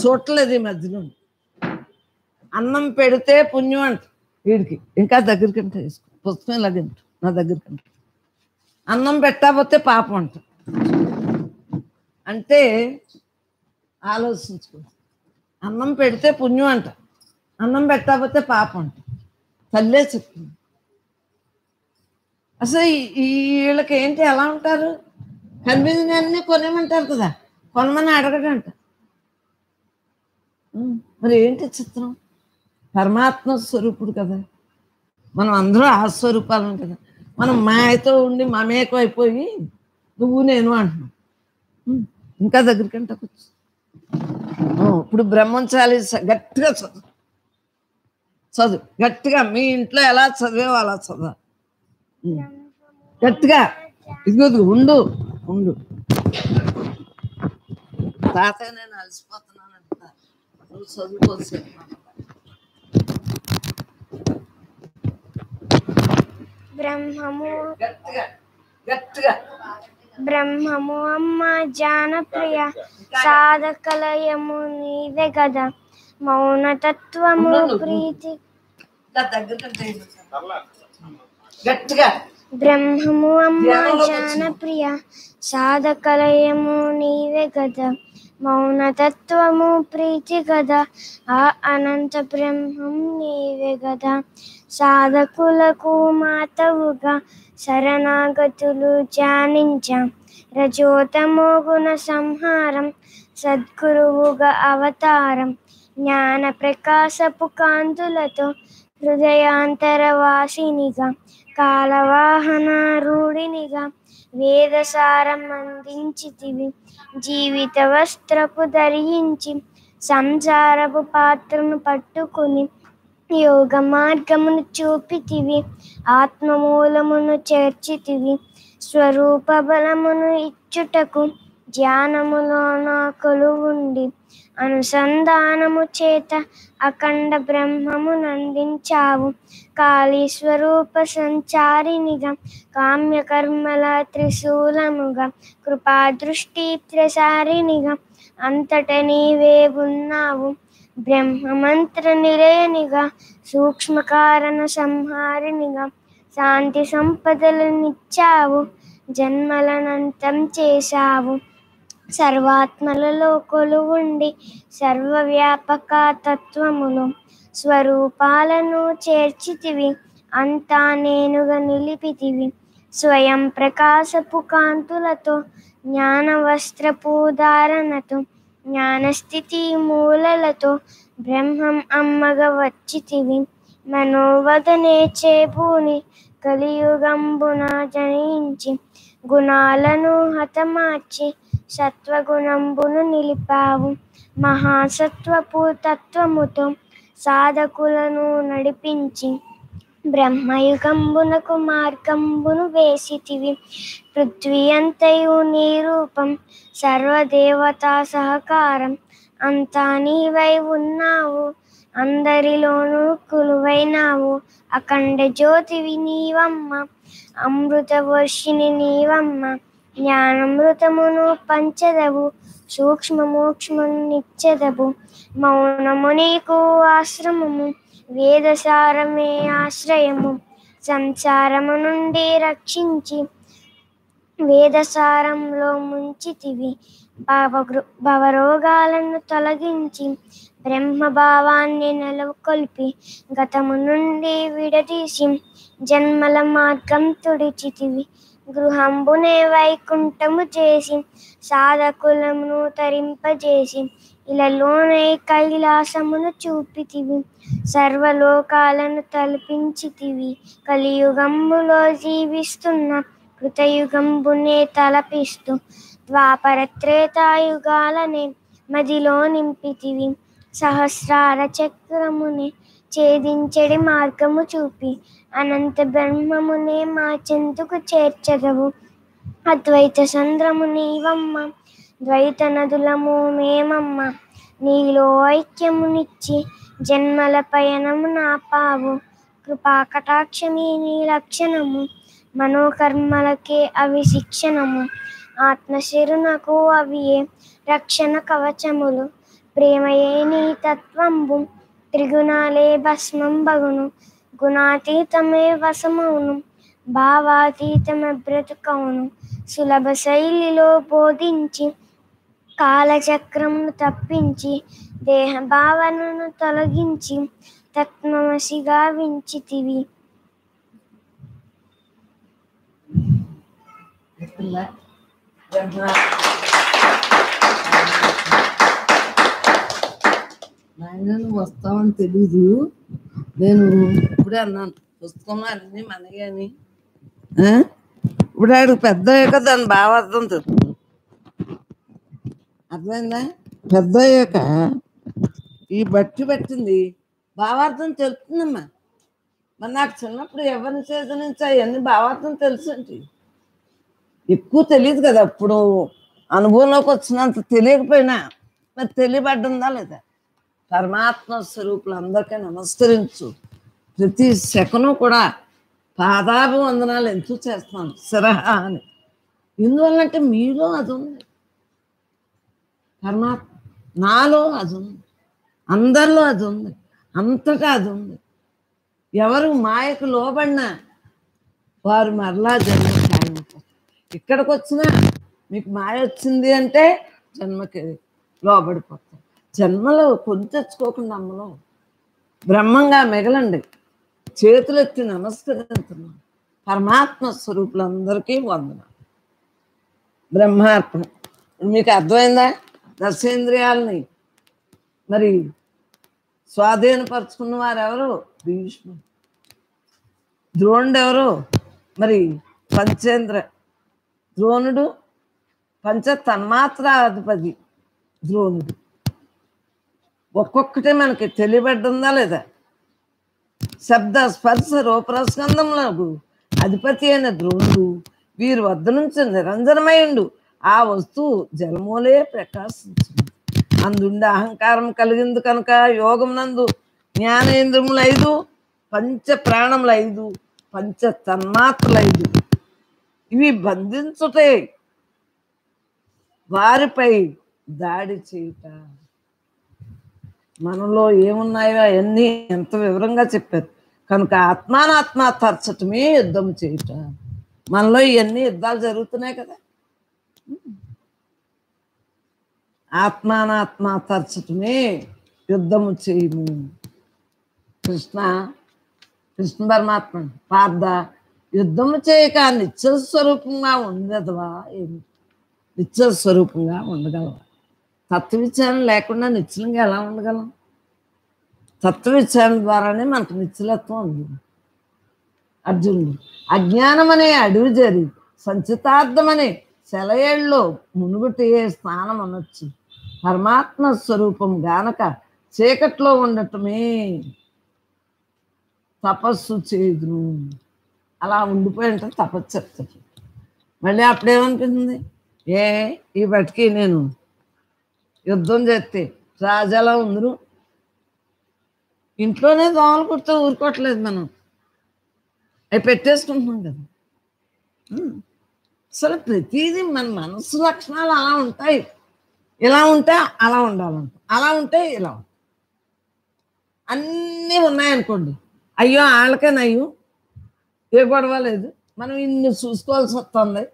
చూడలేదు ఈ మధ్యలో. అన్నం పెడితే పుణ్యం అంట వీడికి, ఇంకా దగ్గరికి అంటే వేసుకో పుస్తకం ఇలాగంట నా దగ్గరికి అంటే. అన్నం పెట్టకపోతే పాపం అంట. అంటే ఆలోచించుకో, అన్నం పెడితే పుణ్యం అంట, అన్నం పెట్టకపోతే పాపం అంట. తల్లే చెప్తుంది. అసలు వీళ్ళకి ఏంటి ఎలా ఉంటారు? కనిపించినవన్నీ కొనేమంటారు కదా, కొనమని అడగడంట. మరి ఏంటి చిత్రం? పరమాత్మ స్వరూపుడు కదా, మనం అందరూ ఆ స్వరూపాలను కదా. మనం మాయతో ఉండి మమేకం అయిపోయి నువ్వు నేను అంటున్నాం. ఇంకా దగ్గరికంటే కూర్చో. ఇప్పుడు బ్రహ్మచారి గట్టిగా చదువు గట్టిగా. మీ ఇంట్లో ఎలా చదివేవో అలా చదువు గట్టిగా. ఇదిగో ఉండు ఉండు తాతయ్య నేను అలసిపోతున్నాను అంట, నువ్వు చదువుకోవచ్చు. బ్రహ్మము గట్టిగా గట్టిగా. బ్రహ్మము అమ్మ జానప్రియ సాధకలయము నీవే గదా, మౌనతత్వము ప్రీతి. గట్టిగా. బ్రహ్మము అమ్మ జానప్రియ సాధకలయము నీవే గదా, మౌనతత్వము ప్రీతి గదా, ఆ అనంత బ్రహ్మం నీవే గదా, సాధకులకు మాతవుగా శరణాగతులు ధ్యానించాం, రజోతమో గుణ సంహారం సద్గురువుగా అవతారం, జ్ఞాన ప్రకాశపు కాంతులతో హృదయాంతరవాసినిగా కాలవాహన రూఢినిగా వేదసారం అందించితివి, జీవిత వస్త్రపు ధరించి సంసారపు పాత్రను పట్టుకుని యోగ మార్గమును చూపితివి, ఆత్మమూలమును చేర్చితివి, స్వరూప బలమును ఇచ్చుటకు ధ్యానములోన కొలువుండి అనుసంధానము చేత అఖండ బ్రహ్మమునందించావు, కాళీ స్వరూప సంచారినిగా కామ్యకర్మల త్రిశూలముగా కృపాదృష్టి ప్రసారినిగా అంతట నీవే ఉన్నావు, బ్రహ్మమంత్ర నిలయనిగా సూక్ష్మకారణ సంహారినిగా శాంతి సంపదలనిచ్చావు, జన్మలనంతం చేశావు, సర్వాత్మలలో కొలువుండి సర్వవ్యాపక తత్వములు స్వరూపాలను చేర్చితివి, అంతా నేనుగా నిలిపితివి, స్వయం ప్రకాశపు కాంతులతో జ్ఞాన వస్త్రపు ధారణతో జ్ఞానస్థితి మూలలతో బ్రహ్మం అమ్మగా వచ్చితివి, మనోవదనే చేపూని కలియుగంబున జనించి గుణాలను హతమార్చి సత్వగుణంబును నిలిపావు, మహాసత్వపు తత్వముతో సాధకులను నడిపించి బ్రహ్మయుగంబునకు మార్గంబును వేసితివి, పృథ్వీ అంతయు నీ రూపం సర్వదేవతా సహకారం, అంతా నీవై ఉన్నావు, అందరిలోనూ కొలువైనావు అఖండ జ్యోతివి నీవమ్మ అమృత వర్షిణి నీవమ్మ జ్ఞానమృతమును పంచదవు సూక్ష్మ మోక్షమును నిచ్చదవు మౌనము నీకు ఆశ్రమము వేదసారమే ఆశ్రయము సంసారము నుండి రక్షించి వేదసారంలో ముంచితివి భవరోగాలను తొలగించి బ్రహ్మభావాన్ని నెలకొల్పి గతము నుండి విడదీసి జన్మల మార్గం తుడిచితివి గృహంబునే వైకుంఠము చేసి సాధకులను తరింపజేసి ఇలలోనే కైలాసమును చూపితివి సర్వలోకాలను తలపించితివి కలియుగంబులో జీవిస్తున్న కృతయుగంబునే తలపిస్తూ ద్వాపర త్రేతాయుగాలనే మదిలో నింపితివి సహస్రార చక్రమునే ఛేదించడి మార్గము చూపి అనంత బ్రహ్మమునే మా చెందుకు చేర్చదవు అద్వైత సంద్రము నీవమ్మ ద్వైత నదులము మేమమ్మ నీలో ఐక్యమునిచ్చి జన్మల పయనము నాపావు కృపా కటాక్షమి నీ లక్షణము మనోకర్మలకే అవి శిక్షణము ఆత్మశిరునకు అవియే రక్షణ కవచములు ప్రేమయే నీ తత్వంబు త్రిగుణాలే భస్మం బగును గుణాతీతమే వశమౌను భావాతీతమే బ్రతుకౌను సులభ శైలిలో బోధించి కాలచక్రమును తప్పించి దేహ భావనను తొలగించి తత్వమసిగా వించితివి నాయన నువ్వు వస్తావని తెలీదు నేను ఇప్పుడే అన్నాను పుస్తకంలో అన్నీ మనకి అని ఇప్పుడు ఆడికి పెద్ద అయ్యాక దాని బాగా అర్థం తెలుస్తుంది అర్థమైందా పెద్ద అయ్యాక ఈ బట్టి పట్టింది భావార్థం తెలుస్తుందమ్మా మరి నాకు చిన్నప్పుడు ఎవరిని చేతి నుంచి అవన్నీ భావార్థం తెలుసు ఎక్కువ తెలియదు కదా అప్పుడు అనుభవంలోకి వచ్చినంత తెలియకపోయినా మరి తెలియబడ్డందా లేదా పరమాత్మ స్వరూపులు అందరికీ నమస్కరించు ప్రతి సెకను కూడా పాదాభివందనాలు ఎందుకు చేస్తున్నాను సరహా అని ఎందువల్లంటే మీలో అది ఉంది పరమాత్మ నాలో అది ఉంది అందరిలో అది ఉంది అంతటా అది ఉంది ఎవరు మాయకు లోబడినా వారు మరలా జన్మ సాగిపోతారు ఇక్కడికి వచ్చినా మీకు మాయ వచ్చింది అంటే జన్మకి లోబడిపోతారు జన్మలో కొని తెచ్చుకోకుండా అమ్మలో బ్రహ్మంగా మిగలండి చేతులు ఎత్తి నమస్కరిస్తున్నాం పరమాత్మ స్వరూపులందరికీ వందనం బ్రహ్మార్పణ మీకు అర్థమైందా దశేంద్రియాలని మరి స్వాధీనపరుచుకున్న వారు ఎవరు భీష్ముడు ద్రోణుడు ఎవరు మరి పంచేంద్ర ద్రోణుడు పంచ తన్మాత్రాధిపతి ద్రోణుడు ఒక్కొక్కటే మనకి తెలియబడ్డందా లేదా శబ్ద స్పర్శ రూపరస్కందములకు అధిపతి అయిన ద్రోణుడు వీరి వద్ద నుంచి నిరంజనమైండు ఆ వస్తువు జలమూలే ప్రకాశించింది అందుండి అహంకారం కలిగింది కనుక యోగం నందు జ్ఞానేంద్రములు 5 పంచ ప్రాణములు 5 పంచ తన్మాత్రలు 5 ఇవి బంధించుటే వారిపై దాడి చేయుట మనలో ఏమున్నాయో అవన్నీ ఎంత వివరంగా చెప్పారు కనుక ఆత్మానాత్మ తర్చటమే యుద్ధం చేయుట మనలో ఇవన్నీ యుద్ధాలు జరుగుతున్నాయి కదా ఆత్మానాత్మ తర్చటమే యుద్ధము చేయము కృష్ణ పరమాత్మ పార్థ యుద్ధము చేయక నిశ్చల స్వరూపంగా ఉండదవా ఏమి నిశ్చల స్వరూపంగా ఉండగలవా తత్వవిచారణ లేకుండా నిశ్చలంగా ఎలా ఉండగలం తత్వవిచారణ ద్వారానే మనకు నిశ్చలత్వం ఉంది అర్జునుడు అజ్ఞానం అనే అడవి జరి సంచితార్థమనే సెలయేళ్ళలో మునుగుటే స్నానం అనొచ్చు పరమాత్మ స్వరూపం గానక చీకట్లో ఉండటమే తపస్సు చేదును అలా ఉండిపోయి ఉంటుంది తపస్సు చెప్తాడు మళ్ళీ అప్పుడేమనిపిస్తుంది ఈ బట్టికి నేను యుద్ధం చేస్తే రాజాలా ఉందరు ఇంట్లోనే దోమలు కుడితే ఊరుకోవట్లేదు మనం, అవి పెట్టేసుకుంటున్నాం కదా. అసలు ప్రతిదీ మన మనసు లక్షణాలు అలా ఉంటాయి. ఇలా ఉంటే అలా ఉండాలంట, అలా ఉంటే ఇలా అన్నీ ఉన్నాయనుకోండి, అయ్యో వాళ్ళకే నయ్యం, ఏ గొడవ లేదు, మనం ఇన్ని చూసుకోవాల్సి వస్తుంది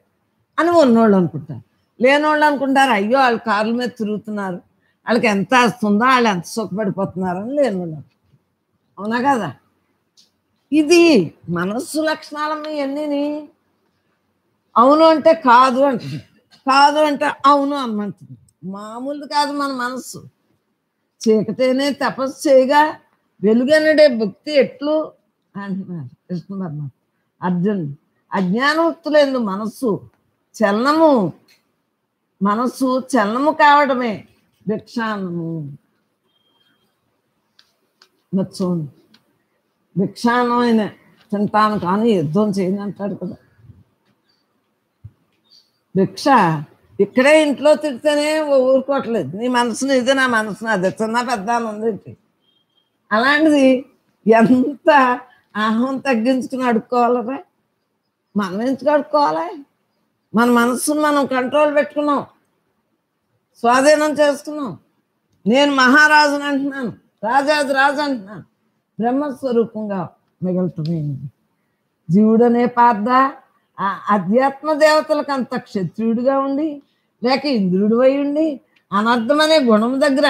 అని ఉన్నోళ్ళు అనుకుంటారు. లేనోళ్ళు అనుకుంటారు అయ్యో వాళ్ళు కార్ల మీద తిరుగుతున్నారు, వాళ్ళకి ఎంత వస్తుందో, వాళ్ళు ఎంత సుఖపడిపోతున్నారని లేనోళ్ళు. అవునా కదా? ఇది మనస్సు లక్షణాలన్నీ ఎన్ని. అవును అంటే కాదు అంటుంది, కాదు అంటే అవును అనమంటుంది. మామూలు కాదు మన మనస్సు. చీకటేనే తపస్సు చేయగా వెలుగనడే భక్తి ఎట్లు అంటున్నారు కృష్ణ పరమాత్మ అర్జునుడు. అజ్ఞానవృత్తులందు మనస్సు చలనము, మనస్సు చలనము కావడమే భిక్షాన్నము. చూడండి, భిక్షాన్నం ఆయన తింటాను కానీ యుద్ధం చేయను అంటాడు కదా. భిక్ష ఇక్కడే ఇంట్లో తిడితేనే ఊరుకోవట్లేదు, నీ మనసుని ఇది, నా మనసుని అది, చిన్న పెద్ద ఉంది. అలాంటిది ఎంత అహం తగ్గించుకుని అడుక్కోవాలరా? మనం ఎందుకు అడుక్కోవాలి? మన మనసును మనం కంట్రోల్ పెట్టుకున్నాం, స్వాధీనం చేసుకున్నాం. నేను మహారాజుని అంటున్నాను, రాజాది రాజు అంటున్నాను, బ్రహ్మస్వరూపంగా మిగులుతుంది. జీవుడనే పార్థ ఆ అధ్యాత్మ దేవతలకు అంత క్షత్రియుడిగా ఉండి లేక ఇంద్రుడు అయి ఉండి అనర్థమనే గుణం దగ్గర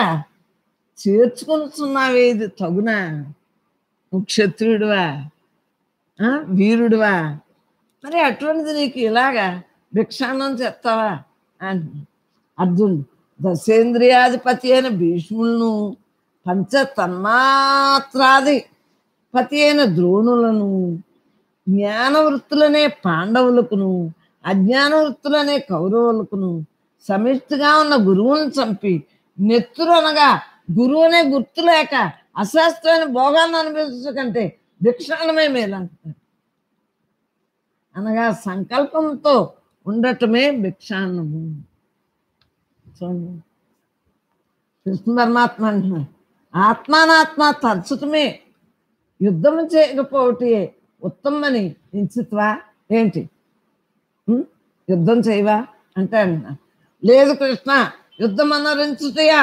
చేర్చుకొనుచున్నావే, ఇది తగునా? నువ్వు క్షత్రియుడివా, వీరుడివా? మరి అటువంటిది నీకు ఇలాగా భిక్షాన్నం చేస్తావా అంటు అర్జునుడు. దశేంద్రియాధిపతి అయిన భీష్ములను, పంచ తన్మాత్రాధిపతి అయిన ద్రోణులను, జ్ఞాన వృత్తులనే పాండవులకును, అజ్ఞాన వృత్తులనే కౌరవులకును, సమిష్టిగా ఉన్న గురువులను చంపి నెత్తురు అనగా గురువునే గుర్తు లేక అశాస్త్రమైన భోగాన్ని అనుభవించకంటే భిక్షాన్నమే మేలంటారు. అనగా సంకల్పంతో ఉండటమే భిక్షాన్నము. చూడండి, కృష్ణ పరమాత్మ అంటున్నారు, ఆత్మానాత్మ తరచుటమే యుద్ధము చేయకపోతే ఉత్తమని ఎంచుతావా ఏంటి? యుద్ధం చేయవా అంటే అంటున్నా. లేదు కృష్ణ, యుద్ధం అన్నరించుటయా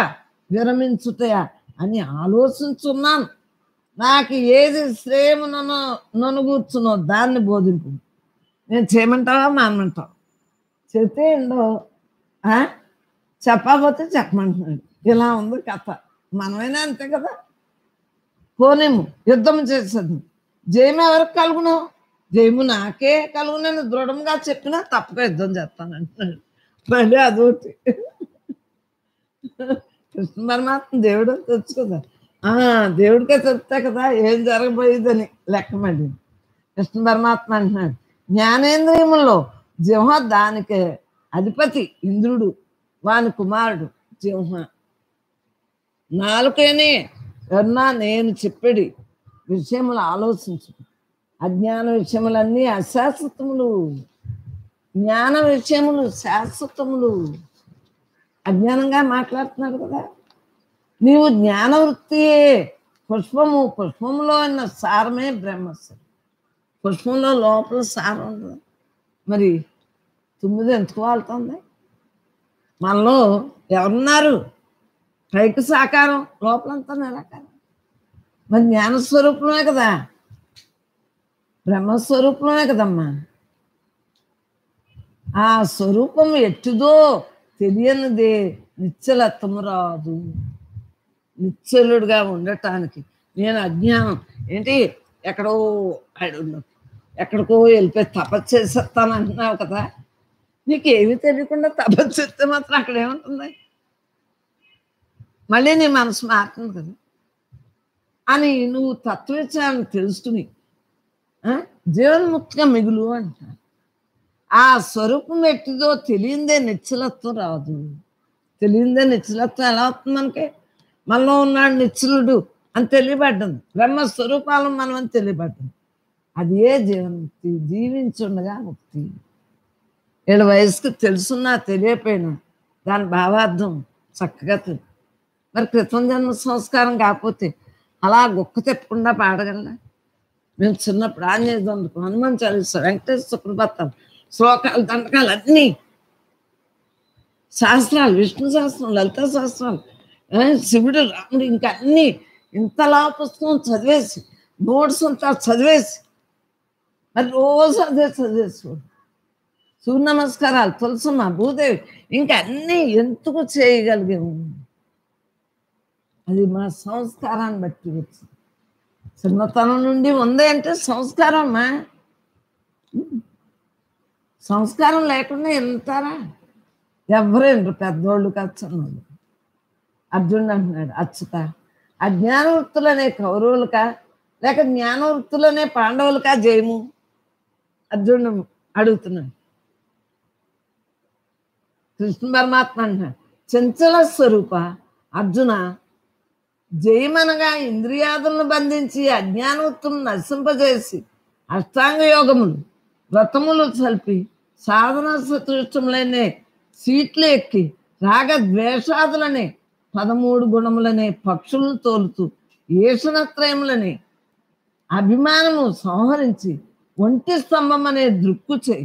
విరమించుటయా అని ఆలోచించున్నాను, నాకు ఏది శ్రేయము నొనుగూర్చునో దాన్ని బోధింపు. నేను చేయమంటావా మానమంటావా? చెప్తే ఏంటో, చెప్పకపోతే చెప్పమంటున్నాడు. ఇలా ఉంది కథ. మనమైనా అంతే కదా. పోనేము యుద్ధం చేసేది, జయము ఎవరికి కలుగును? జయము నాకే కలుగునని దృఢంగా చెప్పినా తప్పక యుద్ధం చేస్తానంటున్నాడు. మళ్ళీ అదొకటి. కృష్ణ పరమాత్మ దేవుడు తెలుసు కదా, దేవుడికే చెప్తా కదా ఏం జరగబోయేదని లెక్క. మళ్ళీ కృష్ణ పరమాత్మ అంటున్నాడు, జ్ఞానేంద్రియముల్లో జింహ దానికి అధిపతి ఇంద్రుడు, వాని కుమారుడు జింహ. నాలుకనే ఎవరన్నా నేను చెప్పేది విషయములు ఆలోచించు. అజ్ఞాన విషయములన్నీ అశాశ్వతములు, జ్ఞాన విషయములు శాశ్వతములు. అజ్ఞానంగా మాట్లాడుతున్నాడు కదా. నీవు జ్ఞానవృత్తియే పుష్పము, పుష్పములో ఉన్న సారమే బ్రహ్మస్వరూపం. పుష్పంలో లోపల సారం ఉండదు, మరి తుమ్మిది ఎందుకు వాళ్తుంది? మనలో ఎవరున్నారు? పైకి సాకారం, లోపలంతా నిరాకారం. మరి జ్ఞానస్వరూపమే కదా, బ్రహ్మస్వరూపమే కదమ్మా. ఆ స్వరూపం ఎట్టుదో తెలియనిదే నిశ్చలత్వము రాదు. నిశ్చలుడుగా ఉండటానికి నేను అజ్ఞానం ఏంటి, ఎక్కడో ఎక్కడికో వెళ్ళిపోయి తపస్సు చేసేస్తాను అంటున్నావు కదా. నీకు ఏమీ తెలియకుండా తపస్సు చేస్తే మాత్రం అక్కడ ఏముంటుంది? మళ్ళీ నీ మనసు మారుతుంది కదా అని నువ్వు తత్వవిచారణ తెలుసుకుని జీవన్ముక్తిగా మిగులు అంటారు. ఆ స్వరూపం ఎట్టిదో తెలియందే నిశ్చలత్వం రాదు. తెలియందే నిశ్చలత్వం ఎలా అవుతుంది? మనకి మనలో ఉన్నాడు నిశ్చలుడు అని తెలియబడ్డంది, బ్రహ్మస్వరూపాలను మనం అని తెలియబడ్డంది. అది ఏ జీవన్ముక్తి, జీవించుండగా ముక్తి. 7 వయసుకు తెలుసున్నా తెలియపోయినా దాని భావార్థం చక్కగా తెలుసు. మరి క్రితం జన్మ సంస్కారం కాకపోతే అలా గుక్క తిప్పకుండా పాడగలరా? మేము చిన్నప్పుడు ఆంజనేయ దండకం, హనుమాన్ చాలీస, వెంకటేశ్వర సుప్రభాతాలు, శ్లోకాలు, దండకాలు అన్నీ శాస్త్రాలు, విష్ణు శాస్త్రం, లలితా శాస్త్రాలు, శివుడు, రాముడు, ఇంకా అన్నీ ఇంతలా పుస్తకం చదివేసి నోట్స్ అంతా చదివేసి మరి రోజు అదే చదివేసి సూర్య నమస్కారాలు, తులసమ్మ, భూదేవి, ఇంకా అన్నీ ఎందుకు చేయగలిగాము? అది మా సంస్కారాన్ని బట్టి వచ్చింది. చిన్నతనం నుండి ఉంది అంటే సంస్కారం అమ్మా. సంస్కారం లేకుండా వెళ్తారా? ఎవరేంటారు? పెద్దోళ్ళు కాదు, చిన్నోళ్ళు. అర్జునుడు అంటున్నాడు, అచ్యుత అజ్ఞానవృత్తులనే కౌరవులకా లేక జ్ఞానవృత్తులనే పాండవులకా జయము? అర్జునుడు అడుగుతున్నాడు. కృష్ణ పరమాత్మ అంటున్నాడు, చంచల స్వరూప అర్జున, జయమనగా ఇంద్రియాదులను బంధించి అజ్ఞానవృత్తులను నశింపజేసి అష్టాంగ యోగములు వ్రతములు చల్పి సాధన సతృష్టములనే సీట్లు ఎక్కి రాగ ద్వేషాదులనే 13 గుణములనే పక్షులను తోలుతూ ఏషణత్రయములనే అభిమానము సంహరించి ఒంటి స్తంభం అనే దృక్కుచే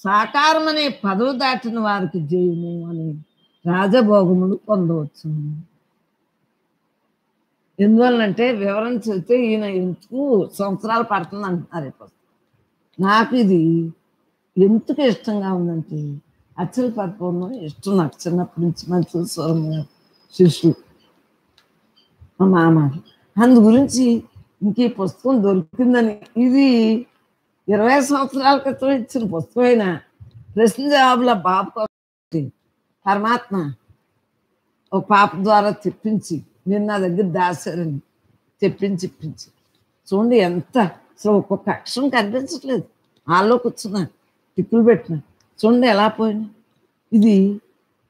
సాకారం అనే పదవి దాటిన వారికి జయము అని రాజభోగములు పొందవచ్చు. ఎందువల్లంటే వివరణ చెబితే ఈయన ఎందుకు సంవత్సరాలు పడుతుంది అంటున్నారు. ఇప్పుడు నాకు ఇది ఎందుకు ఇష్టంగా ఉందంటే అచ్చల పరిపూర్ణం ఇష్టం నాకు చిన్నప్పటి నుంచి. మంచి స్వరం శిష్యులు మా మామ, అందు గురించి ఇంక ఈ పుస్తకం దొరికిందని, ఇది 20 సంవత్సరాల క్రితం ఇచ్చిన పుస్తకం అయినా ప్రశ్న జవాబుల బాబు కోసం పరమాత్మ ఒక పాప ద్వారా తెప్పించి మీరు నా దగ్గర దాశారని తెప్పించి చూడండి ఎంత అసలు ఒక్కొక్క అక్షరం కనిపించట్లేదు. వాళ్ళలో కూర్చున్నా టిక్కులు పెట్టిన చూడండి ఎలా పోయినా. ఇది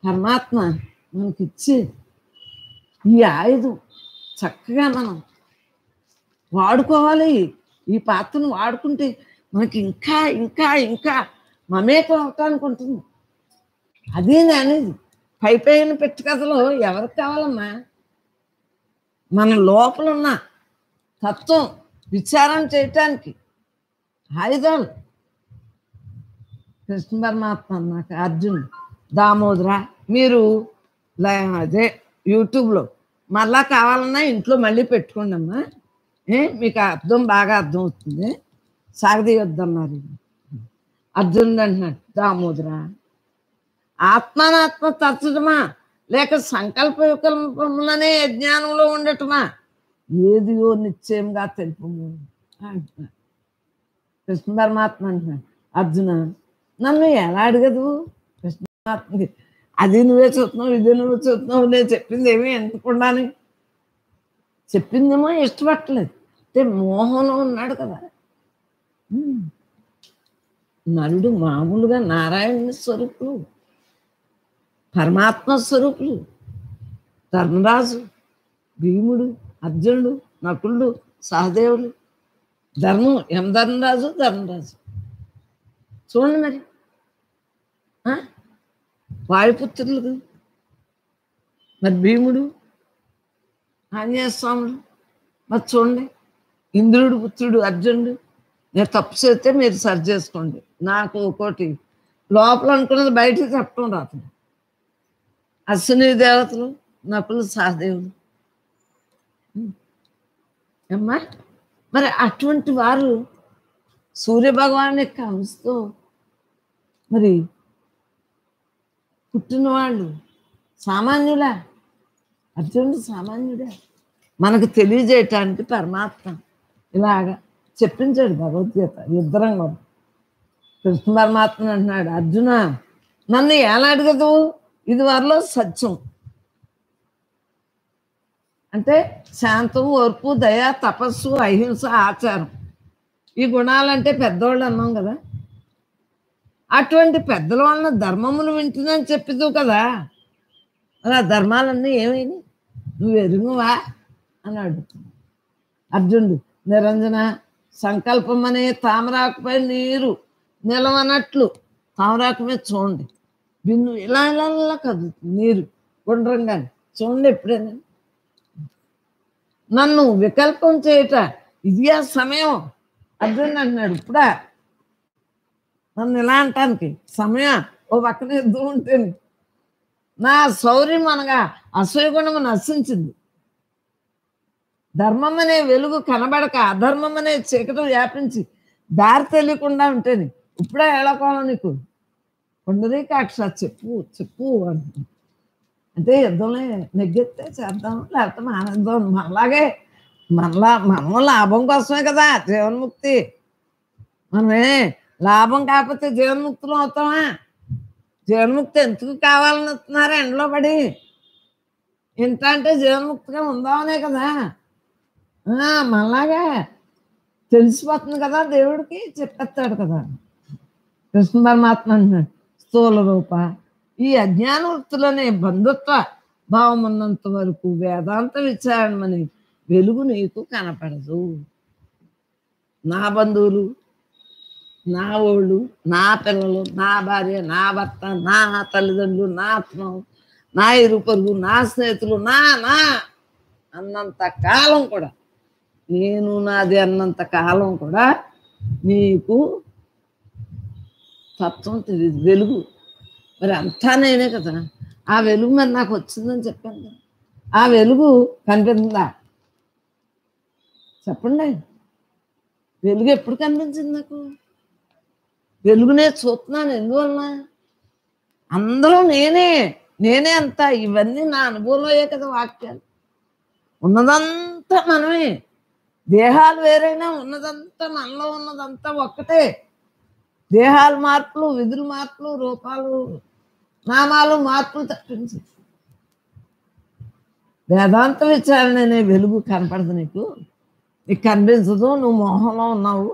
పరమాత్మ మనకిచ్చే ఈ ఆయుధం చక్కగా మనం వాడుకోవాలి. ఈ పాత్రను వాడుకుంటే మనకి ఇంకా ఇంకా ఇంకా మమేకం అవటానికి ఉంటుంది. అదే అనేది పైన పెట్టి కథలో ఎవరికి కావాలమ్మా? మన లోపల ఉన్న తత్వం విచారం చేయటానికి ఆయుధాలు. కృష్ణ పరమాత్మ అన్నాక అర్జునుడు, దామోదర మీరు అదే యూట్యూబ్లో మళ్ళా కావాలన్నా ఇంట్లో మళ్ళీ పెట్టుకోండి అమ్మా, మీకు అర్థం బాగా అర్థం అవుతుంది, సాగదీయొద్దన్నారు. అర్జునుడు అంటున్నాడు, దామోదర ఆత్మానాత్మ తరచడమా లేక సంకల్ప వికల్పములనే అజ్ఞానంలో ఉండటమా? ఏదియో నిశ్చయంగా తెలుపము అంటున్నాడు. కృష్ణ పరమాత్మ అంటున్నాడు, అర్జున నన్ను ఎలా అడగదు? కృష్ణ పరమాత్మకి అది నువ్వే చూస్తున్నావు, ఇది నువ్వే చూస్తున్నావు, నేను చెప్పింది ఏమీ ఎందుకుండాని చెప్పిందేమో ఇష్టపట్టలేదు. అంటే మోహంలో ఉన్నాడు కదా. నరుడు మామూలుగా నారాయణ స్వరూపులు, పరమాత్మ స్వరూపులు. ధర్మరాజు, భీముడు, అర్జునుడు, నకులుడు, సహదేవులు, ధర్మరాజు చూడండి మరి. వాయుపుత్రులు మరి భీముడు, ఆంజనేయ స్వాముడు మరి చూడండి. ఇంద్రుడు పుత్రుడు అర్జునుడు. నేను తప్పు చేస్తే మీరు సరి చేసుకోండి. నాకు ఒకటి లోపల అనుకున్నది బయటికి చెప్పడం రాదు. అశ్విని దేవతలు, నకులు, సహదేవులు అమ్మా. మరి అటువంటి వారు సూర్యభగవాన్ యొక్క అంశతో మరి పుట్టిన వాళ్ళు సామాన్యులా? అర్జునుడు సామాన్యుడే. మనకు తెలియజేయటానికి పరమాత్మ ఇలాగా చెప్పించాడు భగవద్గీత ఇద్దరం కూడా. కృష్ణ పరమాత్మ అంటున్నాడు, అర్జున నన్ను ఎలా అడగదు? ఇది వరలో సత్యం అంటే శాంతం, ఓర్పు, దయ, తపస్సు, అహింస, ఆచారం. ఈ గుణాలంటే పెద్దవాళ్ళు అన్నాం కదా. అటువంటి పెద్దల వలన ధర్మములు వింటుందని చెప్పిదు కదా. అలా ధర్మాలన్నీ ఏమైనా నువ్వు ఎరుగువా అని అడుగుతున్నాడు అర్జునుడు. నిరంజన సంకల్పం అనే తామరాకుపై నీరు నిలవనట్లు తామరాకు మీద చూడండి, బిందు ఇలా ఇలా కదులుతుంది నీరు గుండ్రంగానే. చూడండి ఎప్పుడైనా నన్ను వికల్పం చేయట ఇది ఆ సమయం. అర్జున్ అంటున్నాడు ఇప్పుడా నన్ను ఇలా అంటానికి సమయం. ఓ పక్కన యుద్ధం ఉంటుంది. నా శౌర్యం అనగా అసూయ గుణము నశించింది. ధర్మం అనే వెలుగు కనబడక అధర్మం అనే చీకటి వ్యాపించి దారి తెలియకుండా ఉంటుంది. ఇప్పుడే ఎలాకోవాలి నీకు పుండరీకాక్ష చెప్పు చెప్పు అంటుంది. అంటే యుద్ధంలో నెగ్గెత్తే చేద్దాం లేకపోతే మానేద్దాం. మనలాగే మనం లాభం కోసమే కదా జీవన్ముక్తి. మనమే లాభం కాకపోతే జీవన్ముక్తులు అవుతామా? జీవన్ముక్తి ఎందుకు కావాలని వస్తున్నారు ఎండలో పడి? ఇంత అంటే జీవన్ముక్తిగా ఉందామనే కదా. మనలాగా తెలిసిపోతుంది కదా, దేవుడికి చెప్పేస్తాడు కదా. కృష్ణ పరమాత్మ అంటున్నాడు స్థూల రూప ఈ అజ్ఞాన వృత్తులనే బంధుత్వ భావం ఉన్నంత వరకు వేదాంత విచారణమని వెలుగు నీకు కనపడదు. నా బంధువులు, నా ఓళ్ళు, నా పిల్లలు, నా భార్య, నా భర్త, నా తల్లిదండ్రులు, నా ఆత్మ, నా ఇరుపరుగు, నా స్నేహితులు, నా అన్నంత కాలం కూడా, నేను నాది అన్నంత కాలం కూడా నీకు తత్వం తెలియదు. వెలుగు మరి అంతా నేనే కదా. ఆ వెలుగు మరి నాకు వచ్చిందని చెప్పాను కదా. ఆ వెలుగు కనిపించిందా చెప్పండి? వెలుగు ఎప్పుడు కనిపించింది నాకు? వెలుగునే చూస్తున్నాను. ఎందువలన? అందరూ నేనే అంతా. ఇవన్నీ నా అనుభవంలోయే కదా వాక్యాలు. ఉన్నదంతా మనమే. దేహాలు వేరైనా ఉన్నదంతా మనలో ఉన్నదంతా ఒక్కటే. దేహాలు మార్పులు, విధులు మార్పులు, రూపాలు నామాలు మార్పులు తప్పించి వేదాంత విచారణ అనే వెలుగు కనపడదు నీకు కనిపించదు. నువ్వు మోహంలో ఉన్నావు.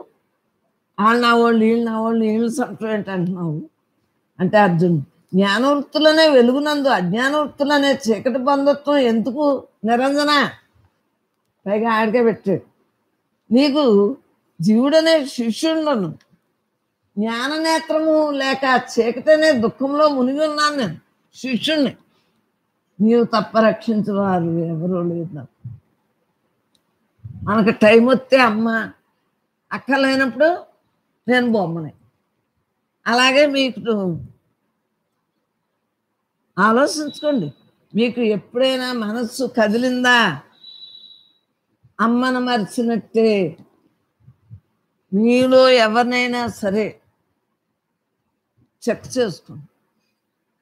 వాళ్ళు నా వాళ్ళు, వీళ్ళు సంటం ఏంటంటున్నావు అంటే అర్జున్ జ్ఞానవృత్తులనే వెలుగునందు అజ్ఞాన వృత్తులనే చీకటి బంధుత్వం ఎందుకు నిరంజన? పైగా ఆడికే పెట్టాడు. నీకు జీవుడనే శిష్యుండను. జ్ఞాన నేత్రము లేక చీకటి అనే దుఃఖంలో మునిగి ఉన్నాను నేను. శిష్యుణ్ణి. నీవు తప్ప రక్షించేవారు ఎవరూ లేదు. మనకు టైం వస్తే అమ్మ అక్కర్లేనప్పుడు నేను బొమ్మని. అలాగే మీకు ఆలోచించుకోండి. మీకు ఎప్పుడైనా మనస్సు కదిలిందా? అమ్మను మరిచినట్టే మీలో ఎవరినైనా సరే చెక్ చేసుకోండి.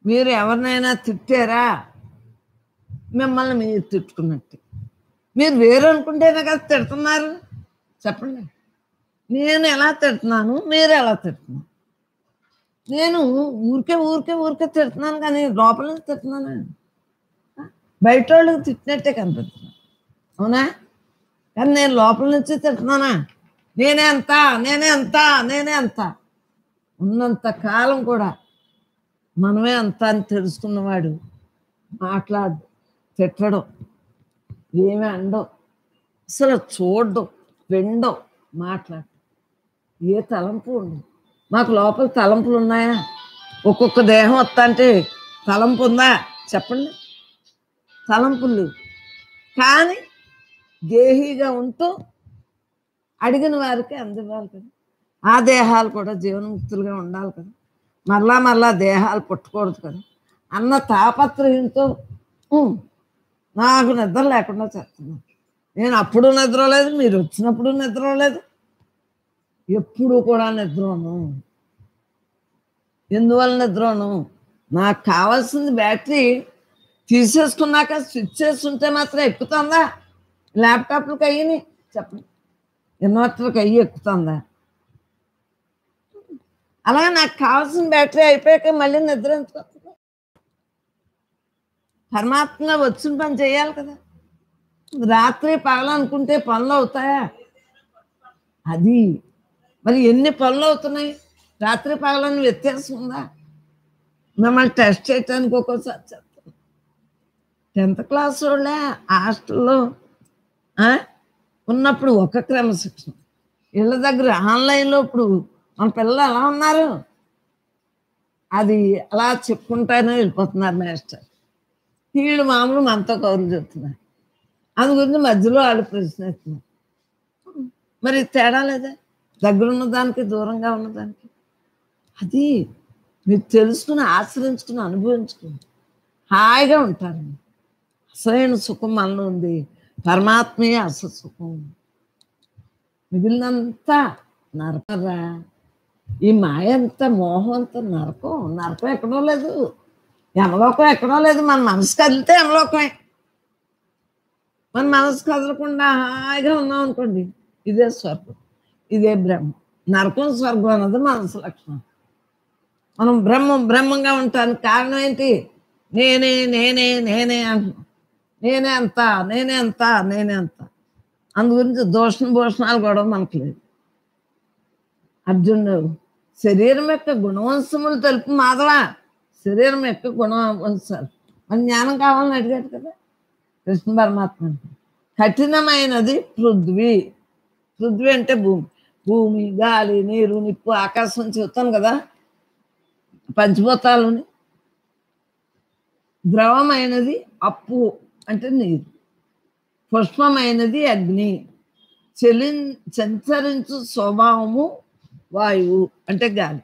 మీరు ఎవరినైనా తిట్టారా? మిమ్మల్ని మీరు తిట్టుకున్నట్టే. మీరు వేరు అనుకుంటేనే కదా తిడుతున్నారు. చెప్పండి, నేను ఎలా తిడుతున్నాను, మీరు ఎలా తిడుతున్నారు? నేను ఊరికే తిడుతున్నాను కానీ లోపల నుంచి తిడుతున్నాను. బయట వాళ్ళకి తిట్టినట్టే కనిపిస్తున్నాను, అవునా? కానీ నేను లోపల నుంచి తిడుతున్నానా? నేనే అంత ఉన్నంత కాలం కూడా మనమే అంత అని తెలుసుకున్నవాడు మాట్లాడు, తిట్టడం, ఏమీ అండవు, అసలు చూడడం, వినడం, మాట్లాడు, ఏ తలంపు ఉండదు. మాకు లోపల తలంపులు ఉన్నాయా? ఒక్కొక్క దేహం వస్తా అంటే తలంపు ఉందా చెప్పండి? తలంపులు కానీ దేహీగా ఉంటూ అడిగిన వారికి అందివ్వాలి కదా. ఆ దేహాలు కూడా జీవన్ముక్తులుగా ఉండాలి కదా. మరలా దేహాలు పుట్టకూడదు కదా అన్న తాపత్రయంతో నాకు నిద్ర లేకుండా చేస్తున్నాను. నేను అప్పుడు నిద్రలేదు, మీరు వచ్చినప్పుడు నిద్రలేదు, ఎప్పుడు కూడా నిద్రను. ఎందువల్ల నిద్రను? నాకు కావాల్సింది బ్యాటరీ తీసేసుకున్నాక స్విచ్ చేస్తుంటే మాత్రం ఎక్కుతుందా? ల్యాప్టాప్లకు అయ్యి చెప్పండి, ఇన్వర్టర్కి అయ్యి ఎక్కుతుందా? అలాగే నాకు కావాల్సిన బ్యాటరీ అయిపోయాక మళ్ళీ నిద్ర ఎందుకు వస్తుంది? పరమాత్మగా వచ్చిన పని చేయాలి కదా. రాత్రి పగలనుకుంటే పనులు అవుతాయా? అది మరి ఎన్ని పనులు అవుతున్నాయి? రాత్రి పగలని వ్యత్యాసం ఉందా? మిమ్మల్ని టెస్ట్ చేయటానికి ఒక్కోసారి చెప్తాను. 10th క్లాస్ వాళ్ళే హాస్టల్లో ఉన్నప్పుడు ఒక క్రమశిక్షణ, ఇళ్ళ దగ్గర ఆన్లైన్లో ఇప్పుడు మన పిల్లలు ఎలా ఉన్నారు? అది అలా చెప్పుకుంటానే వెళ్ళిపోతున్నారు మాస్టర్. వీళ్ళు మామూలు మనతో కౌరులు చెప్తున్నారు. అందు గురించి మధ్యలో వాళ్ళు ప్రశ్న ఎత్తున్నారు. మరి తేడా లేదా? దగ్గరున్న దానికి దూరంగా ఉన్నదానికి. అది మీరు తెలుసుకుని ఆశ్రయించుకుని అనుభవించుకుని హాయిగా ఉంటారు. అసలైన సుఖం మనలో ఉంది. పరమాత్మయే అసలు సుఖం. మిగిలినంతా నరకరా. ఈ మాయ అంతా మోహం అంతా నరకం. నరకం ఎక్కడో లేదు, యమలోకం ఎక్కడో లేదు. మన మనసు కదిలితే యమలోకమే. మన మనసు కదలకుండా హాయిగా ఉన్నాం అనుకోండి, ఇదే స్వర్గం, ఇదే బ్రహ్మ. నరకం స్వర్గం అన్నది మనసు లక్షణం. మనం బ్రహ్మంగా ఉంటానికి కారణం ఏంటి? నేనే నేనే నేనే అంటున్నాం. నేనే అంత నేనే అంత నేనే అంత. అందు గురించి భూషణాలు కూడా మనకు లేదు. అర్జునుడు శరీరం యొక్క గుణవంశములు తెలుపు మాధవ. శరీరం యొక్క గుణవంశాలు మన జ్ఞానం కావాలని అడిగాడు కదా కృష్ణ పరమాత్మ. కఠినమైనది పృథ్వీ. పృథ్వీ అంటే భూమి, గాలి, నీరు, నిప్పు, ఆకాశం చెప్తాను కదా, పంచభూతాలని. ద్రవమైనది అప్పు అంటే నీరు, పుష్పమైనది అగ్ని, సంచరించు స్వభావము వాయువు అంటే గాలి,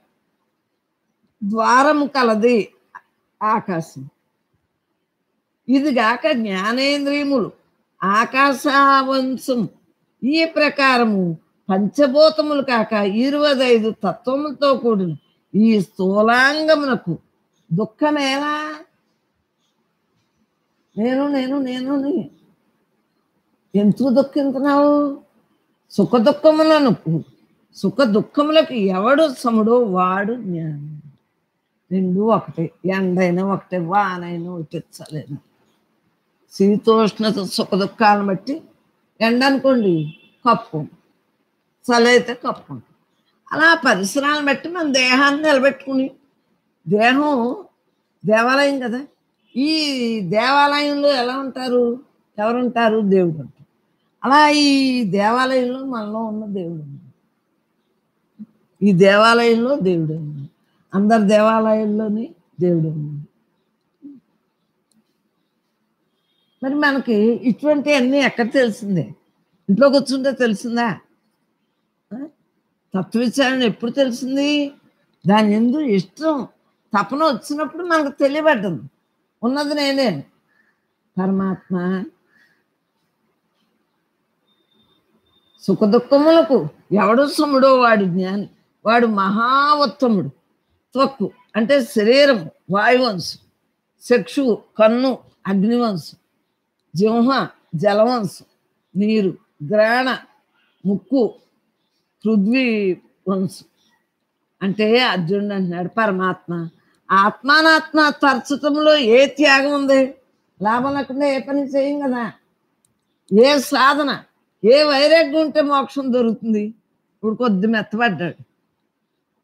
ద్వారము కలది ఆకాశం. ఇదిగాక జ్ఞానేంద్రియములు ఆకాశవంశం. ఈ ప్రకారము పంచభూతములు కాక 25 తత్వములతో కూడిన ఈ స్థూలాంగమునకు దుఃఖమేలా? నేను నేను నేను ఎందుకు దుఃఖించున్నావు? సుఖ దుఃఖములకు ఎవడు సముడో వాడు జ్ఞానం. రెండు ఒకటే. ఎండైనా ఒకటే, వానైనా ఒకటి. చలేను శీతోష్ణత సుఖ దుఃఖాలను బట్టి ఎండ అనుకోండి కప్పం, చలైతే కప్పం. అలా పరిసరాలను బట్టి మన దేహాన్ని నిలబెట్టుకుని, దేహం దేవాలయం కదా, ఈ దేవాలయంలో ఎలా ఉంటారు? ఎవరుంటారు? దేవుడు ఉంటారు. అలా ఈ దేవాలయంలో మనలో ఉన్న దేవుడు ఉన్నాడు. ఈ దేవాలయంలో దేవుడు ఉన్నాడు. అందరి దేవాలయంలోని దేవుడు ఉన్నాడు. మరి మనకి ఇటువంటి అన్నీ ఎక్కడ తెలిసిందే? ఇంట్లో కూర్చుంటే తెలిసిందా? తత్వవిచారణ ఎప్పుడు తెలిసింది? దాని ఎందు ఇష్టం తపన వచ్చినప్పుడు మనకు తెలియబడ్డది. ఉన్నది నేనే పరమాత్మ. సుఖ దుఃఖములకు ఎవడు సముడో వాడు జ్ఞాని. వాడు మహా ఉత్తముడు. త్వక్కు అంటే శరీరం వాయువంశం, చక్షువు కన్ను అగ్నివంశం, జింహ జలవంశం, నీరు గ్రాణ ముక్కు పృథ్వీ వంశం. అంటే అర్జునుడు అంటున్నాడు పరమాత్మ ఆత్మానాత్మ తరచటంలో ఏ త్యాగం ఉంది? లాభం లేకుండా ఏ పని చేయం కదా. ఏ సాధన, ఏ వైరాగ్యం ఉంటే మోక్షం దొరుకుతుంది? ఇప్పుడు కొద్ది మెత్తపడ్డాడు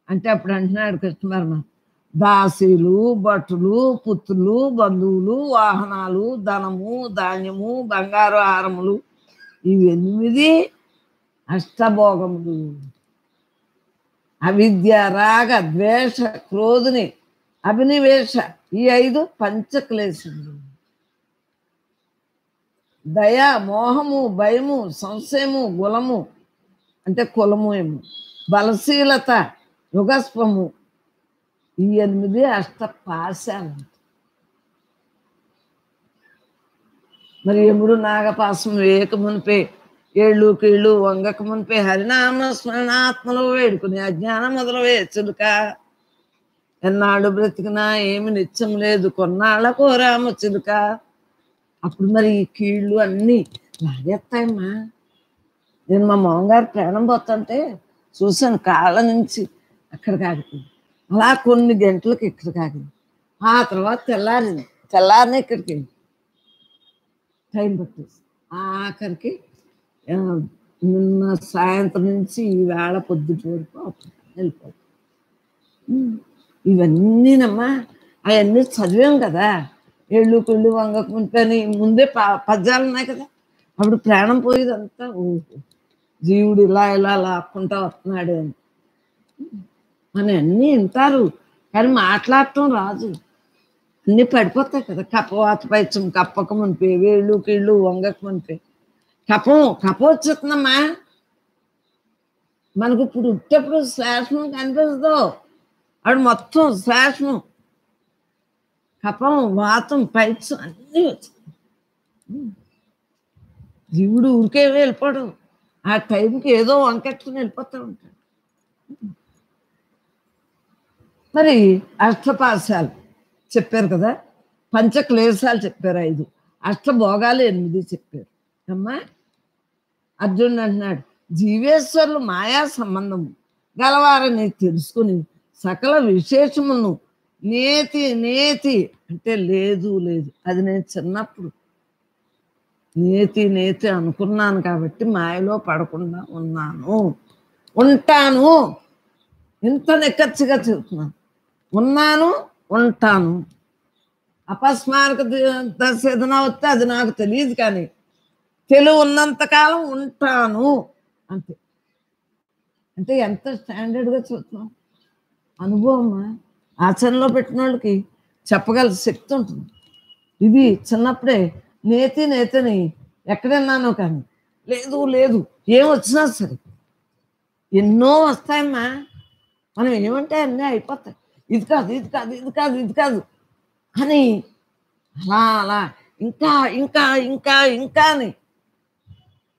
అంటే అప్పుడు అంటున్నాడు కృష్ణ పరమాత్మ, దాసీలు, భటులు, పుత్రులు, బంధువులు, వాహనాలు, ధనము, ధాన్యము, బంగారు హారములు, ఇవి 8 అష్టభోగములు. అవిద్య, రాగ, ద్వేష, క్రోధుని, అభినివేశ, ఈ 5 పంచక్లేశములు. దయ, మోహము, భయము, సంశయము, గులము అంటే కులము ఏమో, బలశీలత, యుగస్వము, ఈ 8 అష్టపాశాలు. మరి ఎముడు నాగపాసం వేయక మునిపే, ఏళ్ళు కీళ్ళు వంగక మునిపే హరినామ స్మరణాత్మలో వేడుకుని అజ్ఞానం మొదలవే చులుక. ఎన్నాళ్ళు బ్రతికినా ఏమి నిత్యం లేదు, కొన్నాళ్ళకు రామ చిలుక. అప్పుడు మరి ఈ కీళ్ళు అన్నీ లాగేస్తాయమ్మా. నేను మా మామగారు ప్రాణం పోతుంటే చూశాను, కాళ్ళ నుంచి అక్కడికి ఆగిపోయింది. అలా కొన్ని గంటలకు ఇక్కడికి ఆగింది. ఆ తర్వాత తెల్లారిని ఇక్కడికి టైం పట్టేసి ఆఖరికి నిన్న సాయంత్రం నుంచి ఈవేళ పొద్దుటి వరకు వెళ్ళిపోతుంది. ఇవన్నీనమ్మా అవన్నీ చదివాం కదా. ఏళ్ళు కొళ్ళు వంగకు ముంపని ముందే పద్యాలు ఉన్నాయి కదా. అప్పుడు ప్రాణం పోయేదంతా జీవుడు ఇలా ఇలా లాక్కుంటా వస్తున్నాడు అని అని అన్నీ వింటారు, కానీ మాట్లాడటం రాదు. అన్నీ పడిపోతాయి కదా. కపవాత పైచం కప్పక మునిపే, వేళ్ళు కీళ్ళు వంగక మునిపే. కపం వచ్చేస్తుందమ్మా మనకు. ఇప్పుడు ఉట్టేప్పుడు శ్వాసము కనిపిస్తుందో ఆడు మొత్తం శ్వాసము, కపం, వాతం, పైత్సం అన్నీ వచ్చాయి. జీవుడు ఊరికే వెళ్ళిపోవడం, ఆ టైంకి ఏదో వంకెట్టుకుని వెళ్ళిపోతూ ఉంటాడు. మరి అష్టపాశాలు చెప్పారు కదా, పంచక్లేశాలు చెప్పారు 5, అష్టభోగాలు 8 చెప్పారు. అమ్మా అర్జునుడు అంటున్నాడు, జీవేశ్వరులు మాయా సంబంధం గలవారని తెలుసుకుని సకల విశేషమును నేతి నేతి అంటే లేదు లేదు, అది నేను చిన్నప్పుడు నేతి నేతి అనుకున్నాను కాబట్టి మాయలో పడకుండా ఉంటాను. ఇంత నిక్కచ్చిగా చెబుతున్నాను, ఉన్నాను ఉంటాను. అపస్మారక దశ ఏదైనా వస్తే అది నాకు తెలియదు, కానీ తెలివి ఉన్నంతకాలం ఉంటాను అంతే. అంటే ఎంత స్టాండర్డ్గా చూస్తున్నాం. అనుభవమా ఆచరణలో పెట్టిన వాళ్ళకి చెప్పగల శక్తి ఉంటుంది. ఇది చిన్నప్పుడే నేతి నేతని ఎక్కడన్నానో, కానీ లేదు లేదు ఏం వచ్చినా సరే ఎన్నో వస్తాయమ్మా. మనం ఏమంటే అన్నీ అయిపోతాయి. ఇది కాదు ఇది కాదు ఇది కాదు ఇది కాదు అని అలా అలా ఇంకా ఇంకా ఇంకా ఇంకా అని.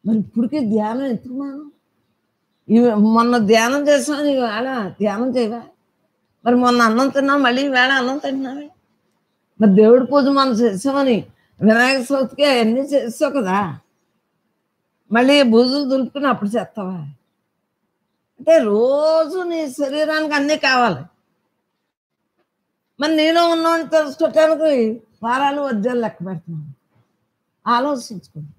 మరి ఇప్పటికీ ధ్యానం ఎందుకు మనం? మొన్న ధ్యానం చేసాను, ఈవేళ ధ్యానం చేయవా? మరి మొన్న అన్నం తిన్నావు, మళ్ళీ ఈవేళ అన్నం తిన్నావే. మరి దేవుడి పూజ మనం చేసామని వినాయక చవితికి అవన్నీ చేస్తావు కదా, మళ్ళీ బూజులు దులుపుకుని అప్పుడు చేస్తావా? అంటే రోజు నీ శరీరానికి అన్నీ కావాలి. మరి నేను ఉన్నాను తెలుసుకోవటానికి వారాలు వద్యాలు లెక్క పెడుతున్నాను. ఆలోచించుకోండి.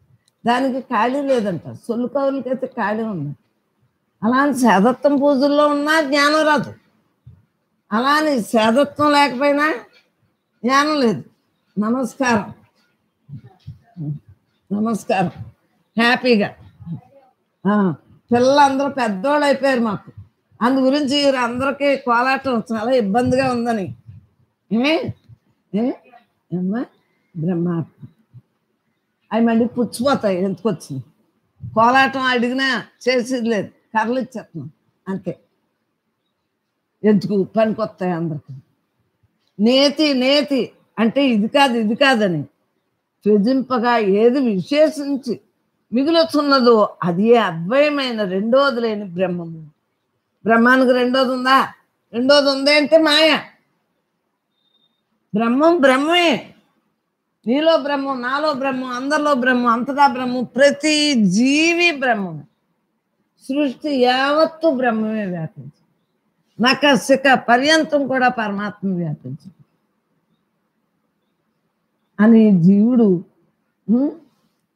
దానికి ఖాళీ లేదంట. సొల్లు కవులకైతే ఖాళీ ఉంది. అలాని సేదత్వం పూజల్లో ఉన్నా జ్ఞానం రాదు, అలాని సేదత్వం లేకపోయినా జ్ఞానం లేదు. నమస్కారం నమస్కారం. హ్యాపీగా పిల్లలందరూ పెద్దోళ్ళు అయిపోయారు మాకు. అందు గురించి అందరికీ కోలాటం చాలా ఇబ్బందిగా ఉందని ఏమ్మా బ్రహ్మాత్మ అవి మళ్ళీ పుచ్చిపోతాయి. ఎందుకు వచ్చింది కోలాటం అడిగినా చేసేది లేదు, కర్రలు ఇచ్చేస్తున్నాం అంతే. ఎందుకు పనికొస్తాయి అందరికి. నేతి నేతి అంటే ఇది కాదు ఇది కాదని త్యజింపగా ఏది విశేషించి మిగులుతున్నదో అది అద్వయమైన రెండోది లేని బ్రహ్మము. బ్రహ్మానికి రెండోది ఉందా? రెండోది ఉంది అంటే మాయ. బ్రహ్మం బ్రహ్మే. నీలో బ్రహ్మం, నాలో బ్రహ్మం, అందరిలో బ్రహ్మం, అంతటా బ్రహ్మం, ప్రతి జీవి బ్రహ్మం. సృష్టి యావత్తు బ్రహ్మమే వ్యాపించి నకసిక పర్యంతం కూడా పరమాత్మ వ్యాపించింది అని జీవుడు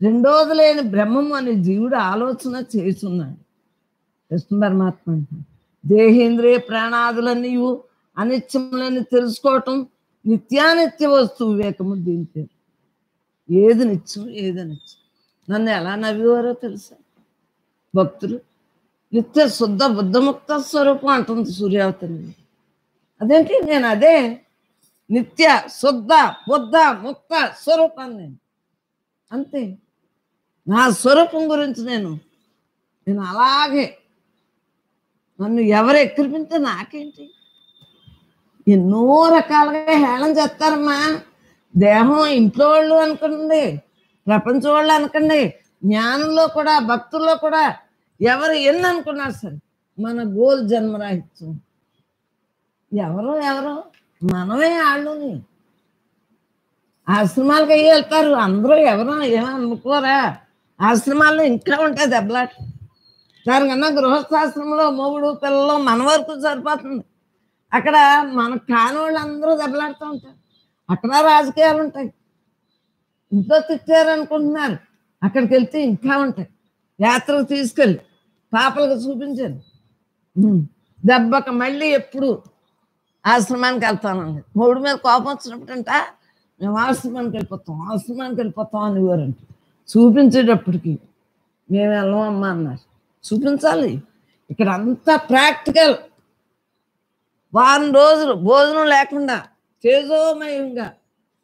రెండోది లేని బ్రహ్మము అని జీవుడు ఆలోచన చేస్తున్నాడు. కృష్ణ పరమాత్మ అంటే దేహేంద్రియ ప్రాణాదులన్నీ అనిత్యములని తెలుసుకోవటం నిత్యానిత్య వస్తువు వివేకము దీని పేరు. ఏది నిత్యం ఏది అనిత్యం. నన్ను ఎలా నవ్వేవారో తెలుసా భక్తులు. నిత్య శుద్ధ బుద్ధముక్త స్వరూపం అంటుంది సూర్యావతి. అదేంటి నేను అదే నిత్య శుద్ధ బుద్ధ ముక్త స్వరూపాన్ని నేను అంతే. నా స్వరూపం గురించి నేను అలాగే. నన్ను ఎవరు ఎక్కిరిపితే నాకేంటి? ఎన్నో రకాలుగా హేళన చేస్తారమ్మా. దేహం ఇంట్లో వాళ్ళు అనుకోండి, ప్రపంచం వాళ్ళు అనుకోండి, జ్ఞానంలో కూడా భక్తుల్లో కూడా ఎవరు ఎన్ని అనుకున్నారు సరే మన గోల్ జన్మరాహిత్యం. ఎవరో మనమే వాళ్ళని ఆశ్రమాలకు అయ్యి వెళ్తారు అందరూ. ఎవరో ఏమనుకోరా? ఆశ్రమాల్లో ఇంకా ఉంటాయి దెబ్బలాట. దానికన్నా గృహస్థాశ్రమంలో మొగుడు పిల్లలు మన వరకు సరిపోతుంది. అక్కడ మనకు కాని వాళ్ళు అందరూ దెబ్బలాడుతూ ఉంటారు. అక్కడ రాజకీయాలు ఉంటాయి. ఇంట్లో తిట్టారనుకుంటున్నారు, అక్కడికి వెళ్తే ఇంకా ఉంటాయి. యాత్రకు తీసుకెళ్ళి పాపలకు చూపించాను, దెబ్బక మళ్ళీ ఎప్పుడు ఆశ్రమానికి వెళ్తానండి. మొగుడు మీద కోపం వచ్చినప్పుడంట మేము ఆశ్రమానికి వెళ్ళిపోతాం అనేవారంట. చూపించేటప్పటికి మేము వెళ్ళమమ్మా అన్నారు. చూపించాలి. ఇక్కడ అంతా ప్రాక్టికల్. వారం రోజులు భోజనం లేకుండా తేజోమయంగా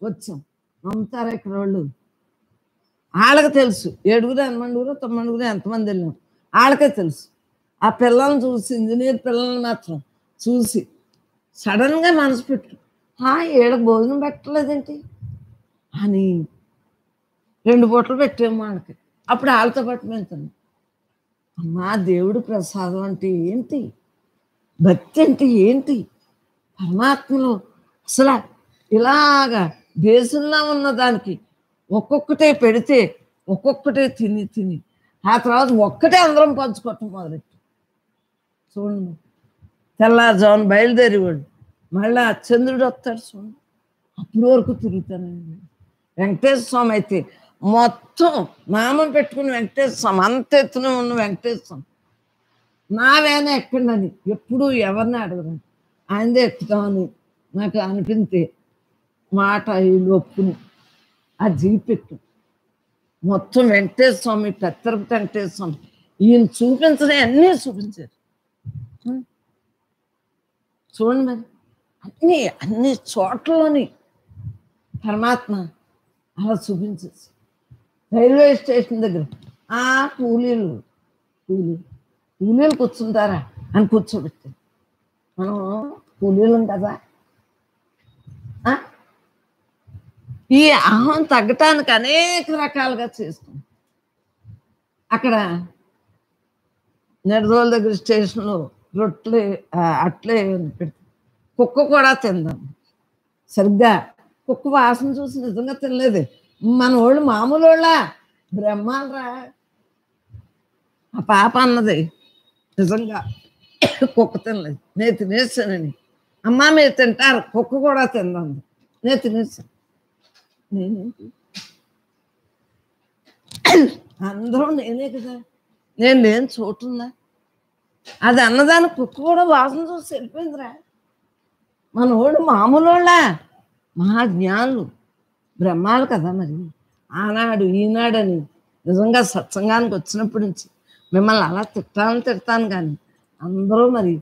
వచ్చాం. నమ్ముతారా ఇక్కడ వాళ్ళు? వాళ్ళకి తెలుసు 7 8 9 ఎంతమంది వెళ్ళాం వాళ్ళకే తెలుసు. ఆ పిల్లల్ని చూసి, ఇంజనీర్ పిల్లల్ని మాత్రం చూసి సడన్గా మనసు పెట్టు, ఏళ్ళకి భోజనం పెట్టలేదేంటి అని 2 పూటలు పెట్టాము వాళ్ళకి. అప్పుడు వాళ్ళతో పాటు మేము తిన్నాం. అమ్మా, దేవుడు ప్రసాదం అంటే ఏంటి, భక్తి అంటే ఏంటి, పరమాత్మలో అసలు ఇలాగా దేశంలో ఉన్న దానికి ఒక్కొక్కటే పెడితే ఒక్కొక్కటే తిని తిని ఆ తర్వాత ఒక్కటే అందరం పంచుకోవటం మొదలెట్టు. చూడండి, తెల్లారుజామున బయలుదేరేవాడు, మళ్ళీ చంద్రుడు వస్తాడు చూడండి, అప్పటి వరకు తిరుగుతానండి. వెంకటేశ్వర స్వామి అయితే మొత్తం నామం పెట్టుకుని వెంకటేశ్వర స్వామి, అంత ఎత్తున ఉన్న వెంకటేశ్వర స్వామి నా వేన ఎక్కండి ఎప్పుడు ఎవరిని అడగను, ఆయనదే ఎక్కుతామని నాకు అనిపిస్తే మాట వీళ్ళు ఒప్పుకుని ఆ జీపెట్టు మొత్తం వెంకటేశ్వర స్వామి, పెత్తరపు వెంకటేశ్వర స్వామి ఈయన చూపించడం అన్నీ చూపించారు. చూడండి మరి, అన్ని చోట్లలోని పరమాత్మ అలా చూపించేసి రైల్వే స్టేషన్ దగ్గర కూలీలు కూర్చుంటారా అని కూర్చోబెట్టారు. మనం కూలీలం కదా. ఈ అహం తగ్గటానికి అనేక రకాలుగా చేస్తాం. అక్కడ నెడదోల దగ్గర స్టేషన్లో రొట్టెలు అట్లే పెడతాం. కుక్క కూడా తిందాం. సరిగ్గా కుక్క వాసన చూసి నిజంగా తినలేదు. మన వాళ్ళు మామూలు వాళ్ళ బ్రహ్మాలరా. ఆ పాప అన్నది నిజంగా కుక్క తినలేదు, నేను తినేసానని. అమ్మ మీరు తింటారు, కుక్క కూడా తిందాం, నేను తినేసాను. నేనేంటి, అందరూ నేనే కదా, నేను లేని చోటుందా? అది అన్నదాన్ని కుక్క కూడా వాసన చూసి వెళ్ళిపోయిందిరా. మన వాళ్ళు మామూలు వాళ్ళ మహాజ్ఞానులు బ్రహ్మాలు కదా. మరి ఆనాడు ఈనాడని నిజంగా సత్సంగానికి వచ్చినప్పటి నుంచి మిమ్మల్ని అలా తిడతాను కానీ అందరూ మరి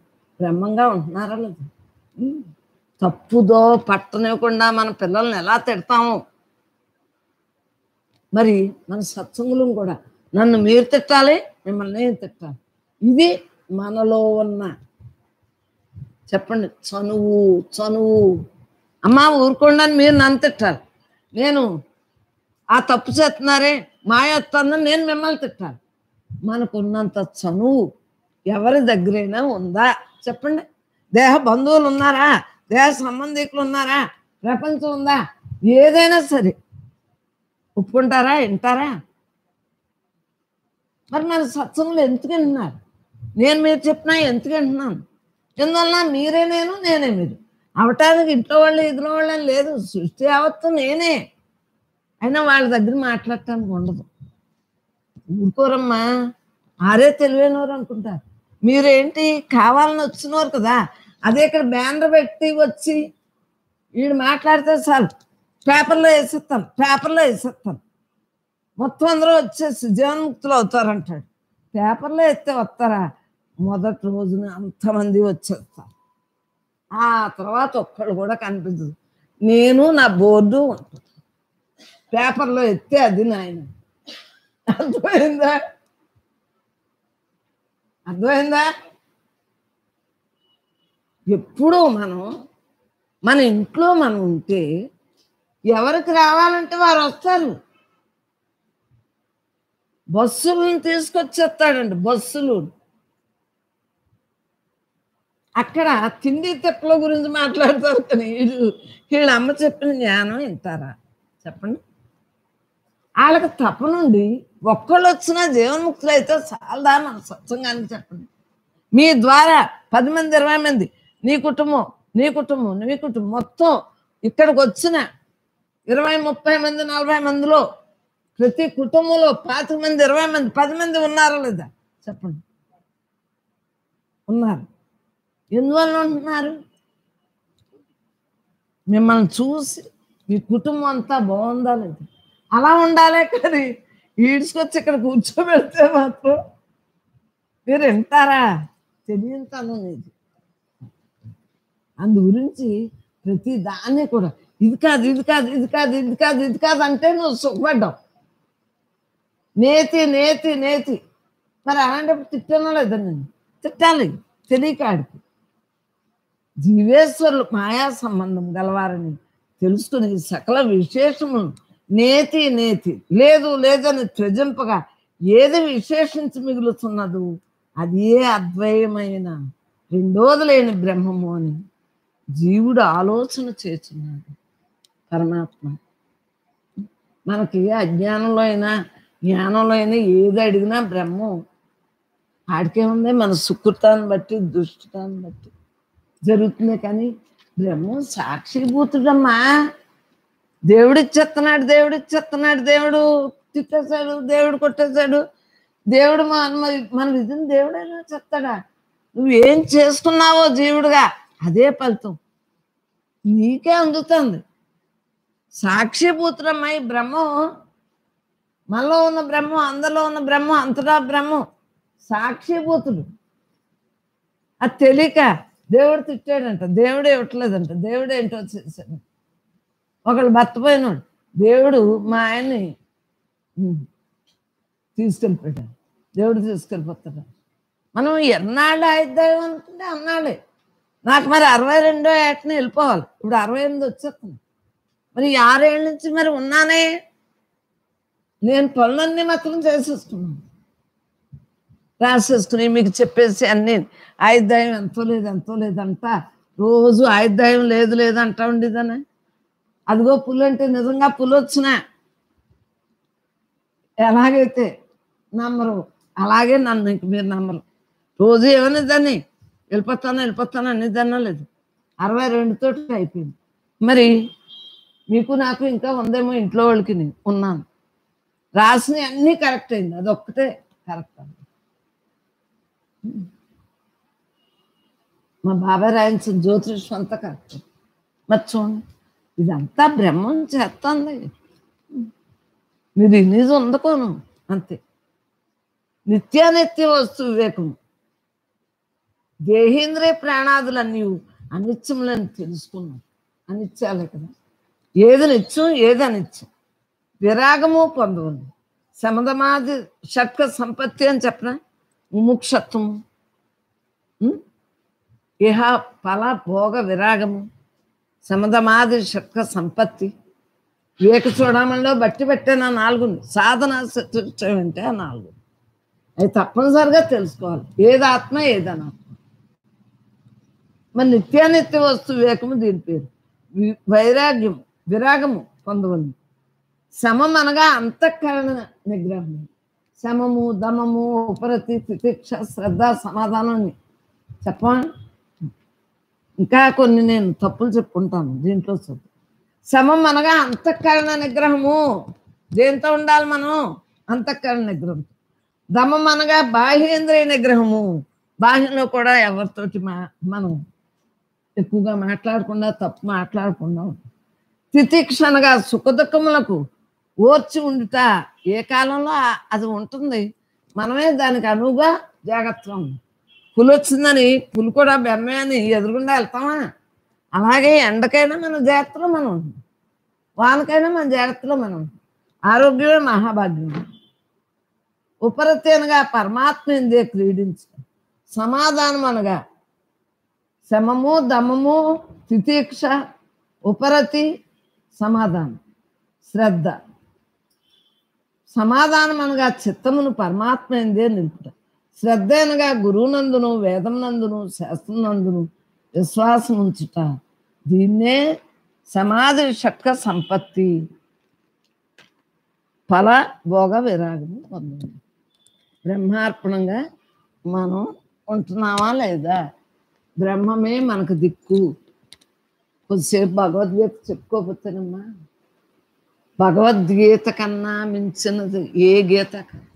బ్రహ్మంగా ఉంటున్నారా లేదు? తప్పుదో పట్టనివ్వకుండా మన పిల్లల్ని ఎలా తిడతామో మరి మన సత్సంగులం కూడా నన్ను మీరు తిట్టాలి, మిమ్మల్ని నేను తిట్టాలి. ఇది మనలో ఉన్న, చెప్పండి, చనువు. అమ్మ ఊరుకోండి అని మీరు నన్ను తిట్టాలి, నేను ఆ తప్పు చేస్తున్నారే మాయ వస్తుందని నేను మిమ్మల్ని తిట్టాలి. మనకున్నంత చనువు ఎవరి దగ్గరైనా ఉందా చెప్పండి? దేహ బంధువులు ఉన్నారా, దేహ సంబంధికులు ఉన్నారా, ప్రపంచం ఉందా? ఏదైనా సరే ఒప్పుకుంటారా, వింటారా? మరి మన సత్సంగులు ఎందుకు వింటున్నారు? నేను మీరు చెప్పినా ఎందుకు వింటున్నాను? ఎందువల్ల మీరే నేను, నేనే మీరు. అవటానికి ఇంట్లో వాళ్ళు ఇదిలో వాళ్ళని లేదు, సృష్టి యావత్తు నేనే. అయినా వాళ్ళ దగ్గర మాట్లాడటానికి ఉండదు. ఊరుకోరమ్మా, ఆరే తెలివైనవారు అనుకుంటారు. మీరేంటి కావాలని వచ్చినవారు కదా. అదే ఇక్కడ బ్యానర్ పెట్టి వచ్చి వీడు మాట్లాడితే చాలు పేపర్లో వేసేస్తాను, మొత్తం అందరూ వచ్చేసి జీవన్ముక్తులు అవుతారంటాడు. పేపర్లో ఎత్తే వస్తారా? మొదటి రోజున అంతమంది వచ్చేస్తారు, ఆ తర్వాత ఒక్కళ్ళు కూడా కనిపించదు. నేను నా బోర్డు ఉంటుంది, పేపర్లో ఎత్తే అది నాయన. అర్థమైందా? ఎప్పుడూ మన ఇంట్లో మనం ఉంటే ఎవరికి రావాలంటే వారు వస్తారు. బస్సులను తీసుకొచ్చేస్తాడండి, బస్సులు. అక్కడ తిండి తిప్పల గురించి మాట్లాడతారు కానీ వీళ్ళ అమ్మ చెప్పిన జ్ఞానం వింటారా చెప్పండి? వాళ్ళకి తప్పనుండి ఒక్కళ్ళు వచ్చినా జీవన్ముక్తులు అయితే చాలా మన సత్సంగానికి చెప్పండి. మీ ద్వారా 10 మంది 20 మంది, నీ కుటుంబం మొత్తం ఇక్కడికి వచ్చిన 20 30 మంది 40 మందిలో ప్రతి కుటుంబంలో 25 మంది 20 మంది 10 మంది ఉన్నారా లేదా చెప్పండి? ఉన్నారు. ఎందువల్ల ఉంటున్నారు? మిమ్మల్ని చూసి మీ కుటుంబం అంతా బాగుందా లేదు అలా ఉండాలే కానీ ఈడ్చుకొచ్చి ఇక్కడ కూర్చోబెడితే మాత్రం మీరు వింటారా? తెలియని తనం ఇది. అందు గురించి ప్రతి దాన్ని కూడా ఇది కాదు ఇది కాదు ఇది కాదు ఇది కాదు ఇది కాదు అంటే నువ్వు సుఖపడ్డావు. నేతి నేతి నేతి. మరి అలాంటప్పుడు తిట్టానో లేదా నేను? తిట్టాలి తెలియకాడికి. జీవేశ్వరులు మాయా సంబంధం గలవారని తెలుసుకుని సకల విశేషము నేతి నేతి లేదు లేదని త్యజింపగా ఏది విశేషించి మిగులుతున్నదు అది ఏ అద్వయమైన రెండోది లేని బ్రహ్మము అని జీవుడు ఆలోచన చేస్తున్నాడు. పరమాత్మ మనకి అజ్ఞానంలో అయినా జ్ఞానంలో అయినా ఏది అడిగినా బ్రహ్మం. ఆడికేముంది మన సుకృతాన్ని బట్టి దుష్టతాన్ని బట్టి జరుగుతుంది. కానీ బ్రహ్మం సాక్షిభూతుడమ్మా. దేవుడు ఇచ్చేస్తున్నాడు దేవుడు ఇచ్చేస్తున్నాడు, దేవుడు తిట్టేశాడు, దేవుడు కొట్టేశాడు, దేవుడు మన విధిని దేవుడైనా చెప్తాడా? నువ్వేం చేసుకున్నావో జీవుడుగా అదే ఫలితం నీకే అందుతుంది. సాక్షిభూతుడమ్మా. ఈ బ్రహ్మం మనలో ఉన్న బ్రహ్మం, అందరిలో ఉన్న బ్రహ్మం, అంతటా బ్రహ్మం సాక్షిభూతుడు. అది తెలియక దేవుడు తిట్టాడంట, దేవుడే ఇవ్వట్లేదంట, దేవుడు ఏంటో చేశాడు. ఒకళ్ళు బతపోయినాడు, దేవుడు మా ఆయన్ని తీసుకెళ్ళిపోయాడు, దేవుడు తీసుకెళ్ళిపోతాడు. మనం ఎన్నాళ్ళు ఆయుద్ధాయం అనుకుంటే అన్నాడే. నాకు మరి 62వ ఏటని వెళ్ళిపోవాలి, ఇప్పుడు 68 వచ్చేస్తుంది. మరి 6 ఏళ్ళ నుంచి మరి ఉన్నానే. నేను పనులన్నీ మాత్రం చేసేసుకున్నాను, రాసేసుకుని మీకు చెప్పేసి అన్నీ. ఆయుద్ధాయం ఎంతో లేదంట, రోజు ఆయుద్ధాయం లేదు లేదంటా ఉండేదనే. అదిగో పులు అంటే నిజంగా పులు వచ్చినా ఎలాగైతే నమ్మరు అలాగే నన్ను ఇంక మీరు నమ్మరు. రోజు ఏమనేదాన్ని వెళ్ళిపోతాను అనేదాన్నా లేదు. 62 అయిపోయింది. మరి మీకు నాకు ఇంకా ఉందేమో ఇంట్లో వాళ్ళకి ఉన్నాను. రాసినవి అన్నీ కరెక్ట్ అయింది, అదొక్కటే కరెక్ట్ అయింది. మా బాబాయ్ రాయించిన జ్యోతిషం అంతా కరెక్ట్. మరి చూడండి, ఇదంతా బ్రహ్మం చేస్తుంది. మీరు ఇన్నిది ఉండకోను అంతే. నిత్యానిత్య వస్తు వివేకము. దేహేంద్రియ ప్రాణాదులన్నీ అనిత్యములని తెలుసుకున్నాం. అనిత్యాలే కదా. ఏది నిత్యం ఏది అనిత్యం. విరాగము పొందవను. శమధమాది షట్క సంపత్తి అని చెప్పిన ముముక్షత్వము, ఇహ ఫల భోగ విరాగము, శమధమాది షట్క సంపత్తి. వివేక చూడమంలో బట్టి పెట్టాను 4. సాధన సత్యం అంటే 4. అవి తప్పనిసరిగా తెలుసుకోవాలి. ఏది ఆత్మ ఏది అనాత్మ. మరి నిత్యానిత్య వస్తు వివేకము దీని పేరు. వైరాగ్యము విరాగము పొందవలను. శమం అనగా అంతఃకరణ నిగ్రహం. శమము దమము ఉపరతి తితిక్ష శ్రద్ధ సమాధానం చెప్పండి. ఇంకా కొన్ని నేను తప్పులు చెప్పుకుంటాను దీంట్లో. శమం అనగా అంతఃకరణ నిగ్రహము. దేంతో ఉండాలి మనం? అంతఃకరణ నిగ్రహం. దమం అనగా బాహ్యేంద్రియ నిగ్రహము. బాహ్యంలో కూడా ఎవరితోటి మనం ఎక్కువగా మాట్లాడకుండా తప్పు మాట్లాడకుండా. తితిక్ష అనగా సుఖదుఖములకు ఓర్చి ఉండుట. ఏ కాలంలో అది ఉంటుంది, మనమే దానికి అనువుగా జాగ్రత్తగా ఉంది. పులు వచ్చిందని పులు కూడా బెమ్మే అని ఎదురుగుండా వెళ్తామా? అలాగే ఎండకైనా మన జాగ్రత్తలో మనం ఉంటుంది, వానకైనా మన జాగ్రత్తలో మనం ఉంటుంది. ఆరోగ్యమే మహాభాగ్యం. ఉపరతి అనగా పరమాత్మ ఇందే క్రీడించడం. సమాధానం అనగా శమము దమము తితీక్ష ఉపరతి సమాధానం శ్రద్ధ. సమాధానం అనగా చిత్తమును పరమాత్మ ఇందే నిలుపుట. శ్రద్ధ అనగా గురువునందును వేదం నందును శాస్త్రం నందును విశ్వాసం ఉంచుట. దీన్నే సమాధి షట్క సంపత్తి ఫల భోగ విరాగము పొందండి. బ్రహ్మార్పణంగా మనం ఉంటున్నామా లేదా? బ్రహ్మమే మనకు దిక్కు. కొద్దిసేపు భగవద్గీత చెప్పుకోకపోతేనమ్మా, భగవద్గీత కన్నా మించినది ఏ గీత కాదు.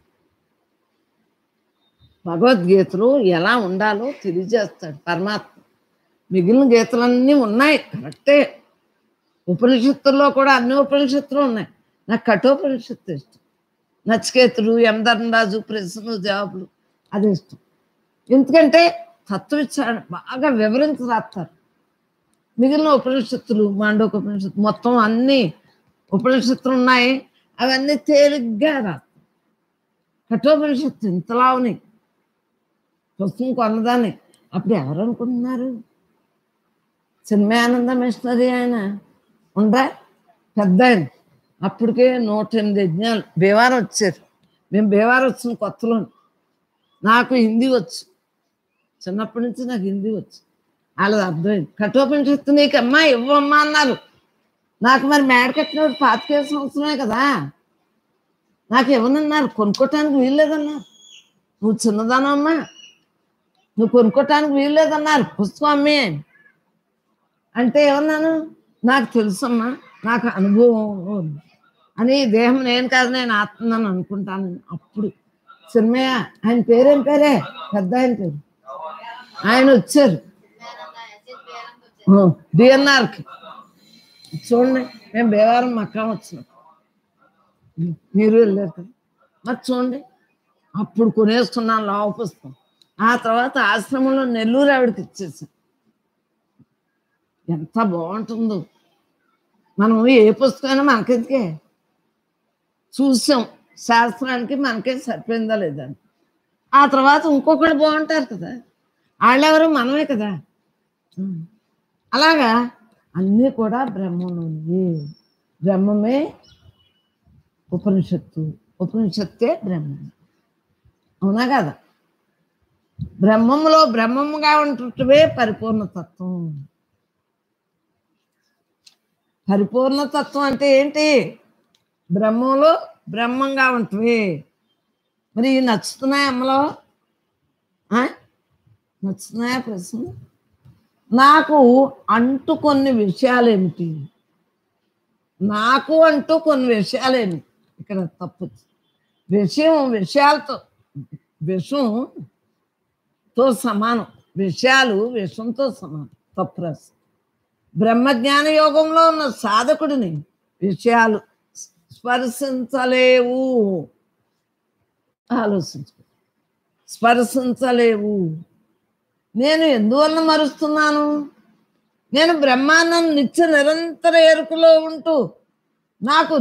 భగవద్గీతలో ఎలా ఉండాలో తెలియజేస్తాడు పరమాత్మ. మిగిలిన గీతలన్నీ ఉన్నాయి కరెక్టే. ఉపనిషత్తుల్లో కూడా అన్ని ఉపనిషత్తులు ఉన్నాయి. నాకు కఠోపనిషత్తు ఇష్టం. నచికేతుడు, యమధర్మరాజు ప్రశ్నలు జవాబులు అది ఇష్టం. ఎందుకంటే తత్వవిచారణ బాగా వివరించి రాస్తారు. మిగిలిన ఉపనిషత్తులు మాండోకోపనిషత్తు మొత్తం అన్ని ఉపనిషత్తులు ఉన్నాయి, అవన్నీ తేలిగ్గా రాస్తాయి. కఠోపనిషత్తు ఇంతలా ఉన్నాయి, పుస్తకం కొన్నదాన్ని. అప్పుడు ఎవరు అనుకుంటున్నారు? చిన్మయానంద మిషనరీ ఆయన ఉండరా, పెద్ద ఆయన. అప్పటికే 108 యజ్ఞాలు. భీవారం వచ్చారు. మేము భీవారం వచ్చిన కొత్తలో నాకు హిందీ వచ్చు, చిన్నప్పటి నుంచి నాకు హిందీ వచ్చు. వాళ్ళది అర్థమైంది. కఠోపనిషత్తు నీకు అమ్మా ఇవ్వమ్మా అన్నారు. నాకు మరి మేడ కట్టినప్పుడు 25 సంవత్సరమే కదా, నాకు ఇవ్వనన్నారు, కొనుక్కోటానికి వీల్లేదన్నారు. నువ్వు చిన్నదానమ్మా, నువ్వు కొనుక్కోటానికి వీల్లేదన్నారు పుస్తకం అమ్మి అంటే. ఏమన్నాను? నాకు తెలుసమ్మా, నాకు అనుభవం ఉంది అని. దేహం నేను కాదు, నేను ఆత్మని అనుకుంటాను. అప్పుడు చిన్మయ్య, ఆయన పేరేం పేరే, పెద్ద ఆయన పేరు, ఆయన వచ్చారు డిఎన్ఆర్కి. చూడండి, మేము భీమవరం మక్కం వచ్చినాం, మీరు వెళ్ళారు కదా, మరి చూడండి. అప్పుడు కొనేసుకున్నాను లావు పుస్తకం. ఆ తర్వాత ఆశ్రమంలో నెల్లూరు ఆవిడకి ఇచ్చేసాం. ఎంత బాగుంటుందో. మనం ఏ పుస్తకమైనా మనకెందుకే, చూసాం శాస్త్రానికి, మనకే సరిపోయిందా లేదా. ఆ తర్వాత ఇంకొకళ్ళు బాగుంటారు కదా, వాళ్ళెవరు, మనమే కదా. అలాగా అన్నీ కూడా బ్రహ్మలోనే. బ్రహ్మమే ఉపనిషత్తు, ఉపనిషత్తే బ్రహ్మం. అవునా కదా? బ్రహ్మములో బ్రహ్మముగా ఉంటువే పరిపూర్ణతత్వం. పరిపూర్ణతత్వం అంటే ఏంటి? బ్రహ్మంలో బ్రహ్మంగా ఉంటువే. మరి నచ్చుతున్నాయి అమ్మలో? నచ్చుతున్నాయా ప్రశ్న? నాకు అంటూ కొన్ని విషయాలు ఏమిటి, నాకు అంటూ కొన్ని విషయాలేమి. ఇక్కడ తప్పు. విషయాలతో, విషంతో సమానం. విషయాలు విషంతో సమానం. తప్పు రాసి. బ్రహ్మజ్ఞాన యోగంలో ఉన్న సాధకుడిని విషయాలు స్పర్శించలేవు. ఆలోచించు, స్పర్శించలేవు. నేను ఎందువల్ల మరుస్తున్నాను? నేను బ్రహ్మాండం నిత్య నిరంతర ఎరుకలో ఉంటూ నాకు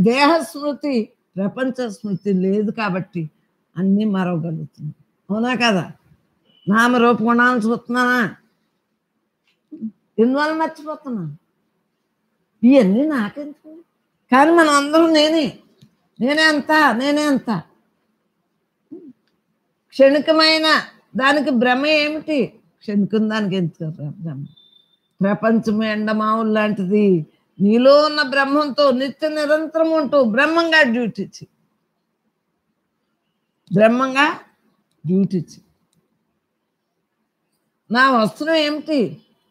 దేహస్మృతి, ప్రపంచ స్మృతి లేదు కాబట్టి అన్నీ మరవగలుగుతుంది. అవునా కదా? నామరూప గుణాలను చూస్తున్నానా? ఎందువల్ల మర్చిపోతున్నాను? ఇవన్నీ నాకెందుకు? కానీ మనం అందరం నేనే అంత క్షణికమైన దానికి భ్రమ ఏమిటి? క్షణికం దానికి ఎందుకు భ్రమ? ప్రపంచం ఎండమావులు లాంటిది. నీలో ఉన్న బ్రహ్మంతో నిత్య నిరంతరం ఉంటూ బ్రహ్మంగా డ్యూటీ నా వస్త్రం ఏమిటి?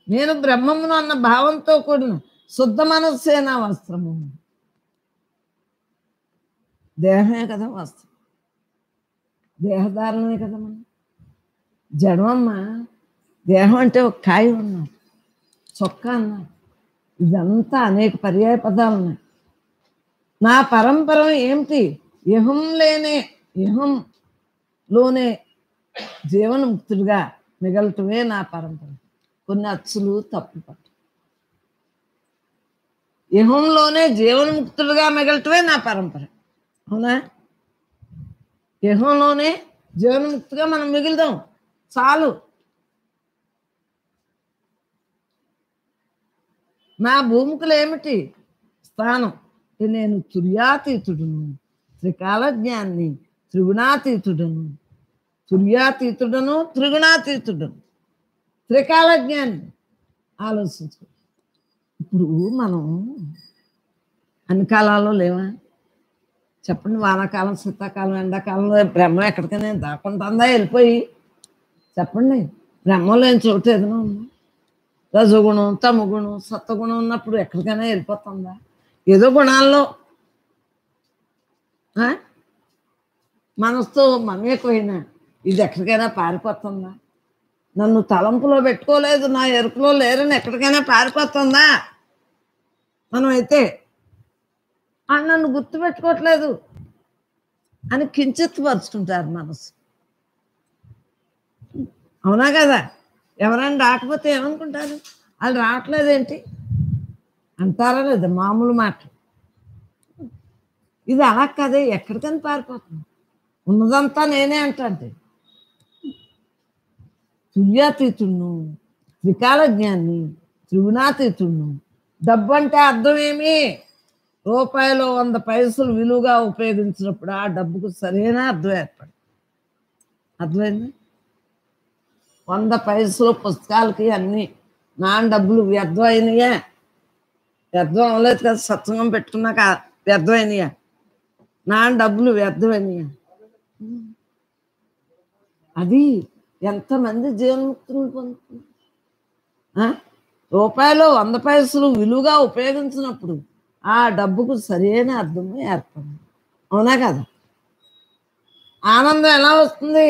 నేను బ్రహ్మమును అన్న భావంతో కూడిన శుద్ధ మనస్సే నా వస్త్రము. దేహమే కదా వస్త్రం, దేహధారణమే కదా. మనం జడమమ్మ. దేహం అంటే ఒక కాయ ఉన్నాడు, చొక్కా అన్నాడు, ఇదంతా అనేక పర్యాయ పదాలు ఉన్నాయి. నా పరంపర ఏమిటి? ఇహంలోనే జీవన్ముక్తుడిగా మిగలటమే నా పరంపర. కొన్ని అచ్చులు తప్పు పట్టు. ఇహంలోనే జీవన్ముక్తుడిగా మిగలటమే నా పరంపర. అవునా? ఇహంలోనే జీవన్ముక్తిగా మనం మిగులుదాం చాలు. నా భూమికలు ఏమిటి? స్థానం. నేను తుర్యాతీతుడును, త్రికాలజ్ఞాన్ని, త్రిగుణాతీతుడను. త్రిగుణాతీతుడను, త్రికాలజ్ఞాన్ని. ఆలోచించు. ఇప్పుడు మనం అన్ని కాలాల్లో లేవా? చెప్పండి. వానాకాలం, శీతాకాలం, ఎండాకాలంలో బ్రహ్మ ఎక్కడికైనా దాక్కుంటుందా వెళ్ళిపోయి? చెప్పండి. బ్రహ్మలో లేని చోటు ఏదైనా ఉందా? రజగుణం, తమగుణం, సత్వగుణం ఉన్నప్పుడు ఎక్కడికైనా వెళ్ళిపోతుందా? ఏదో గుణాల్లో మనసుతో మమేకమైనా ఇది ఎక్కడికైనా పారిపోతుందా? నన్ను తలంపులో పెట్టుకోలేదు, నా ఎరుకలో లేరని ఎక్కడికైనా పారిపోతుందా? మనం అయితే నన్ను గుర్తుపెట్టుకోవట్లేదు అని కించిత్పరుచుకుంటారు మనసు. అవునా కదా? ఎవరైనా రాకపోతే ఏమనుకుంటారు? వాళ్ళు రావట్లేదేంటి అంటారా లేదా? మామూలు మాట. ఇది అలా కదే, ఎక్కడికని పారిపోతుంది. ఉన్నదంతా నేనే అంటే తుల్యాతీతుణ్ణు, త్రికాల జ్ఞాన్ని, త్రిగుణాతీతుణ్ణు. డబ్బు అంటే అర్థం ఏమి? రూపాయలు 100 పైసలు విలువగా ఉపయోగించినప్పుడు ఆ డబ్బుకు సరైన అర్థం ఏర్పడింది. అర్థమైంది? 100 పైసలు పుస్తకాలకి అన్నీ నాన్న డబ్బులు వ్యర్థమైనయా? వ్యర్థం అవ్వలేదు కదా, సత్సంగం పెట్టుకున్నాక వ్యర్థమైనయా? నాన్న డబ్బులు వ్యర్థమైనయా? అది ఎంతమంది జీవన్ముక్తులు పొందుతున్నారు? రూపాయలు 100 పైసలు విలువగా ఉపయోగించినప్పుడు ఆ డబ్బుకు సరైన అర్థము ఏర్పడింది. అవునా కదా? ఆనందం ఎలా వస్తుంది?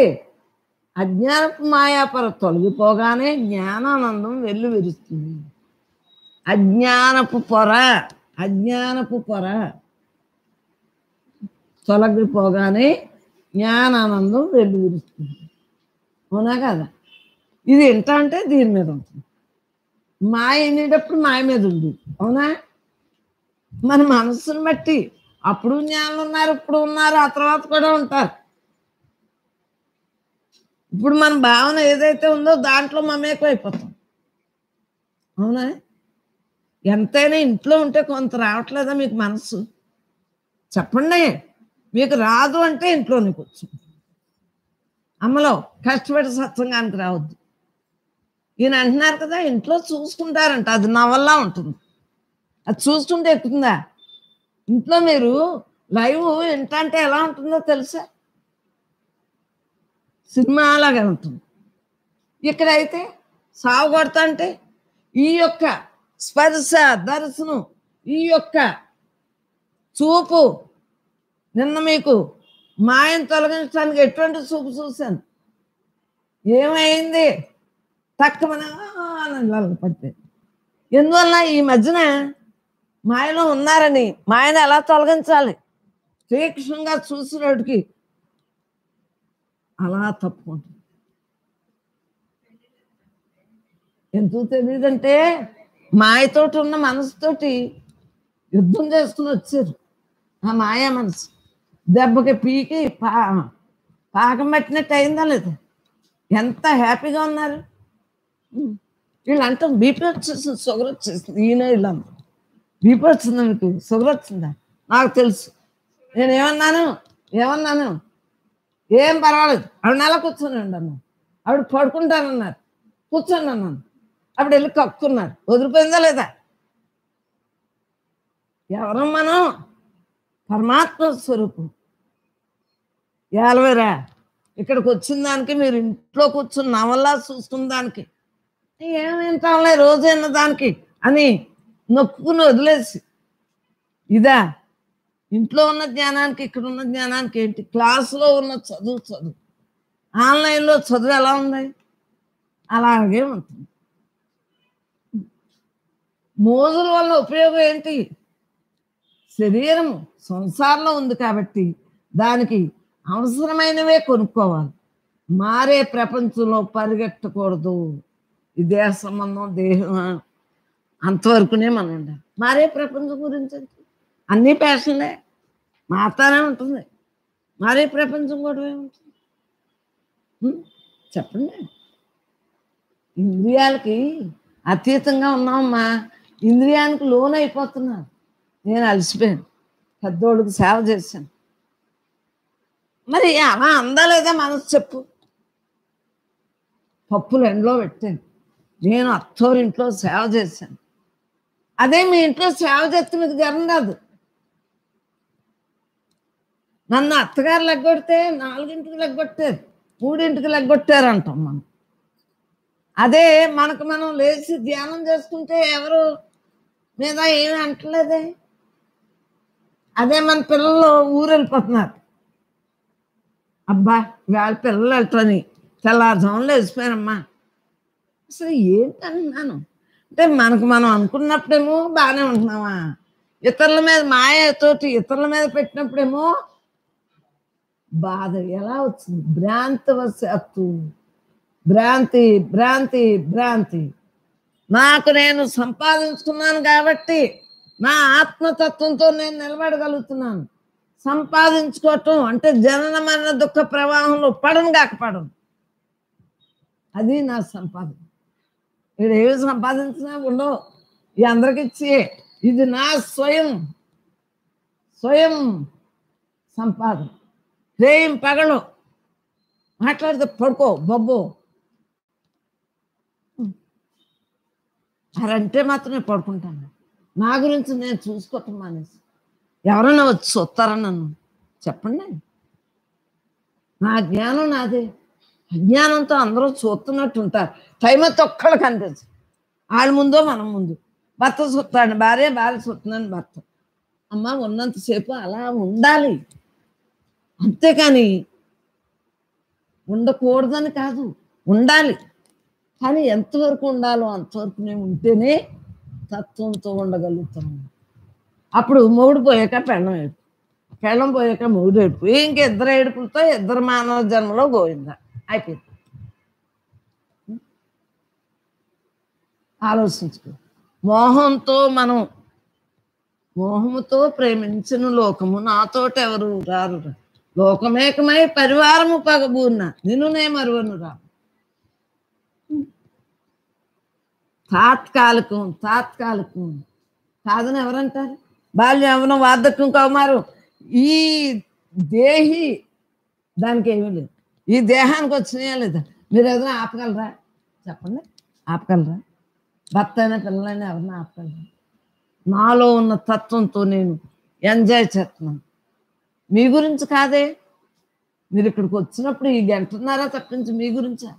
అజ్ఞానపు మాయాపర తొలగిపోగానే జ్ఞానానందం వెళ్ళు విరుస్తుంది. అజ్ఞానపు పొర తొలగిపోగానే జ్ఞానానందం వెళ్ళు విరుస్తుంది. అవునా కదా? ఇది ఏంటంటే దీని మీద ఉంటుంది. మాయ అనేటప్పుడు మాయ మీద ఉంది. అవునా? మన మనస్సును బట్టి అప్పుడు జ్ఞానం ఉన్నారు, ఇప్పుడు ఉన్నారు, ఆ తర్వాత కూడా ఉంటారు. ఇప్పుడు మన భావన ఏదైతే ఉందో దాంట్లో మమేకం అయిపోతాం. అవునా? ఎంతైనా ఇంట్లో ఉంటే కొంత రావట్లేదా మీకు మనసు? చెప్పండి. మీకు రాదు అంటే ఇంట్లోనే కూర్చో. అమ్మలో కష్టపడి సత్సంగానికి రావద్దు. ఈయన అంటున్నారు కదా, ఇంట్లో చూసుకుంటారంట, అది నా వల్ల ఉంటుంది. అది చూసుకుంటే ఎక్కుతుందా? ఇంట్లో మీరు లైవ్ ఏంటంటే ఎలా ఉంటుందో తెలుసా? సినిమా లాగా ఉంటుంది. ఇక్కడైతే సాగు కొడతా అంటే ఈ యొక్క స్పర్శ దర్శనం, ఈ యొక్క చూపు, నిన్న మీకు మాయను తొలగించడానికి ఎటువంటి చూపు చూశాను. ఏమైంది? తక్కువ పడితే ఎందువల్ల? ఈ మధ్యన మాయలో ఉన్నారని మాయను ఎలా తొలగించాలి తీక్షణంగా చూసినోడికి అలా తప్పుకుంటుంది. ఎందుకు తెలియదంటే మాయతోటి ఉన్న మనసుతోటి యుద్ధం చేసుకుని వచ్చారు. ఆ మాయా మనసు దెబ్బకి పీకి పాకం పట్టినట్టు అయిందా లేదా? ఎంత హ్యాపీగా ఉన్నారు. వీళ్ళు అంటాం బీపీ వచ్చేసింది, షుగర్ వచ్చేసింది. ఈయన వీళ్ళంతా బీపీ వచ్చిందా మీకు? షుగర్ వచ్చిందా? నాకు తెలుసు. నేను ఏమన్నాను? ఏం పర్వాలేదు, ఆవిడ నెల కూర్చొని అన్నాను. ఆవిడ పడుకుంటానన్నారు, కూర్చొని అన్నాను. అప్పుడు వెళ్ళి కక్కున్నారు. వదిలిపోయిందా లేదా? ఎవరు మనం? పరమాత్మ స్వరూపం. ఏలవేరా ఇక్కడికి వచ్చిన దానికి, మీరు ఇంట్లో కూర్చుని నా వల్ల చూసుకున్న దానికి ఏమేంటాంలే రోజు అన్న దానికి అని నొక్కుని వదిలేసి, ఇదా ఇంట్లో ఉన్న జ్ఞానానికి ఇక్కడ ఉన్న జ్ఞానానికి ఏంటి? క్లాసులో ఉన్న చదువు ఆన్లైన్లో చదువు ఎలా ఉంది? అలాగే ఉంటుంది. మోజుల వల్ల ఉపయోగం ఏంటి? శరీరము సంసారంలో ఉంది కాబట్టి దానికి అవసరమైనవే కొనుక్కోవాలి. మారే ప్రపంచంలో పరిగెట్టకూడదు. ఈ దేహ సంబంధం, దేహం అంతవరకునే మనం ఉండాలి. మారే ప్రపంచం గురించి అన్నీ ప్యాషన్లే, మారుతానే ఉంటుంది. మారే ప్రపంచం కూడా ఏముంటుంది చెప్పండి. ఇంద్రియాలకి అతీతంగా ఉన్నామమ్మా. ఇంద్రియానికి లోన్ అయిపోతున్నారు. నేను అలసిపోయాను, పెద్దోళ్ళకి సేవ చేశాను. మరి అలా అందలేదా మనసు? చెప్పు. పప్పులు ఎండలో పెట్టాను, నేను అత్తోరింట్లో సేవ చేశాను. అదే మీ ఇంట్లో సేవ చేస్తే మీకు జ్వరం రాదు. నన్ను అత్తగారు లెగ్గొడితే 4ంటికి లెగ్గొట్టారు, 3ంటికి లెగ్గొట్టారు అంటాం మనం. అదే మనకు మనం లేచి ధ్యానం చేసుకుంటే ఎవరు మీద ఏమి అంటలేదే. అదే మన పిల్లలు ఊరు వెళ్ళిపోతున్నారు. అబ్బా వాళ్ళ పిల్లలు వెళ్తాని తెల్లారుజాములు వేసిపోయారమ్మా. అసలు ఏంటన్నాను అంటే, మనకు మనం అనుకున్నప్పుడేమో బాగానే ఉంటున్నామా, ఇతరుల మీద మాయతోటి ఇతరుల మీద పెట్టినప్పుడేమో బాధ ఎలా వచ్చింది? భ్రాంతివశాత్తు. భ్రాంతి భ్రాంతి భ్రాంతి. నాకు నేను సంపాదించుకున్నాను కాబట్టి నా ఆత్మతత్వంతో నేను నిలబడగలుగుతున్నాను. సంపాదించుకోవటం అంటే జనన మరణ దుఃఖ ప్రవాహంలో పడను గాక పడను. అది నా సంపాదన. ఇక్కడ ఏమి సంపాదించినా ఉండవు, ఈ అందరికి ఇచ్చి. ఇది నా స్వయం సంపాదన. రేయం పగలు మాట్లాడితే పడుకో బొబ్బో అరంటే మాత్రమే పడుకుంటాను. నా గురించి నేను చూసుకోవటం మానేసి ఎవరైనా వచ్చి చూస్తారా నన్ను? చెప్పండి. నా జ్ఞానం నాదే. అజ్ఞానంతో అందరూ చూస్తున్నట్టు ఉంటారు. టైం అయితే ఒక్కళ్ళు కనిపించు. వాళ్ళ ముందో మనం ముందు. భర్త చూస్తాడు, భార్య చూస్తున్నాను భర్త. అమ్మ ఉన్నంతసేపు అలా ఉండాలి, అంతేకాని ఉండకూడదని కాదు, ఉండాలి. కానీ ఎంతవరకు ఉండాలో అంతవరకు మేము ఉంటేనే తత్వంతో ఉండగలుగుతాము. అప్పుడు మొగుడు పోయాక పెళ్ళం ఏడుపు, పెళ్ళం పోయాక మొగుడు ఏడుపు, ఇంకిద్దరు ఏడుపులతో ఇద్దరు మానవ జన్మలో గోవిందా అయిపోయింది. ఆలోచించుకో. మోహముతో ప్రేమించిన లోకము నాతోటి ఎవరు రారు. లోకమేకమై పరివారము పగబూర్న నిన్ను నే మరువను రా. తాత్కాలికం కాదని ఎవరంటారు? బాల్యం, యవ్వనం, వార్ధక్యం, కౌమారం, ఈ దేహి దానికి ఏమీ లేదు. ఈ దేహానికి వచ్చినాయా లేదా? మీరు ఏదైనా ఆపగలరా? చెప్పండి, ఆపగలరా? భర్త అయినా పిల్లలైనా ఎవరైనా ఆపగలరా? నాలో ఉన్న తత్వంతో నేను ఎంజాయ్ చేస్తున్నాను. మీ గురించి కాదే. మీరు ఇక్కడికి వచ్చినప్పుడు ఈ గంటన్నారా తప్పించి మీ గురించా?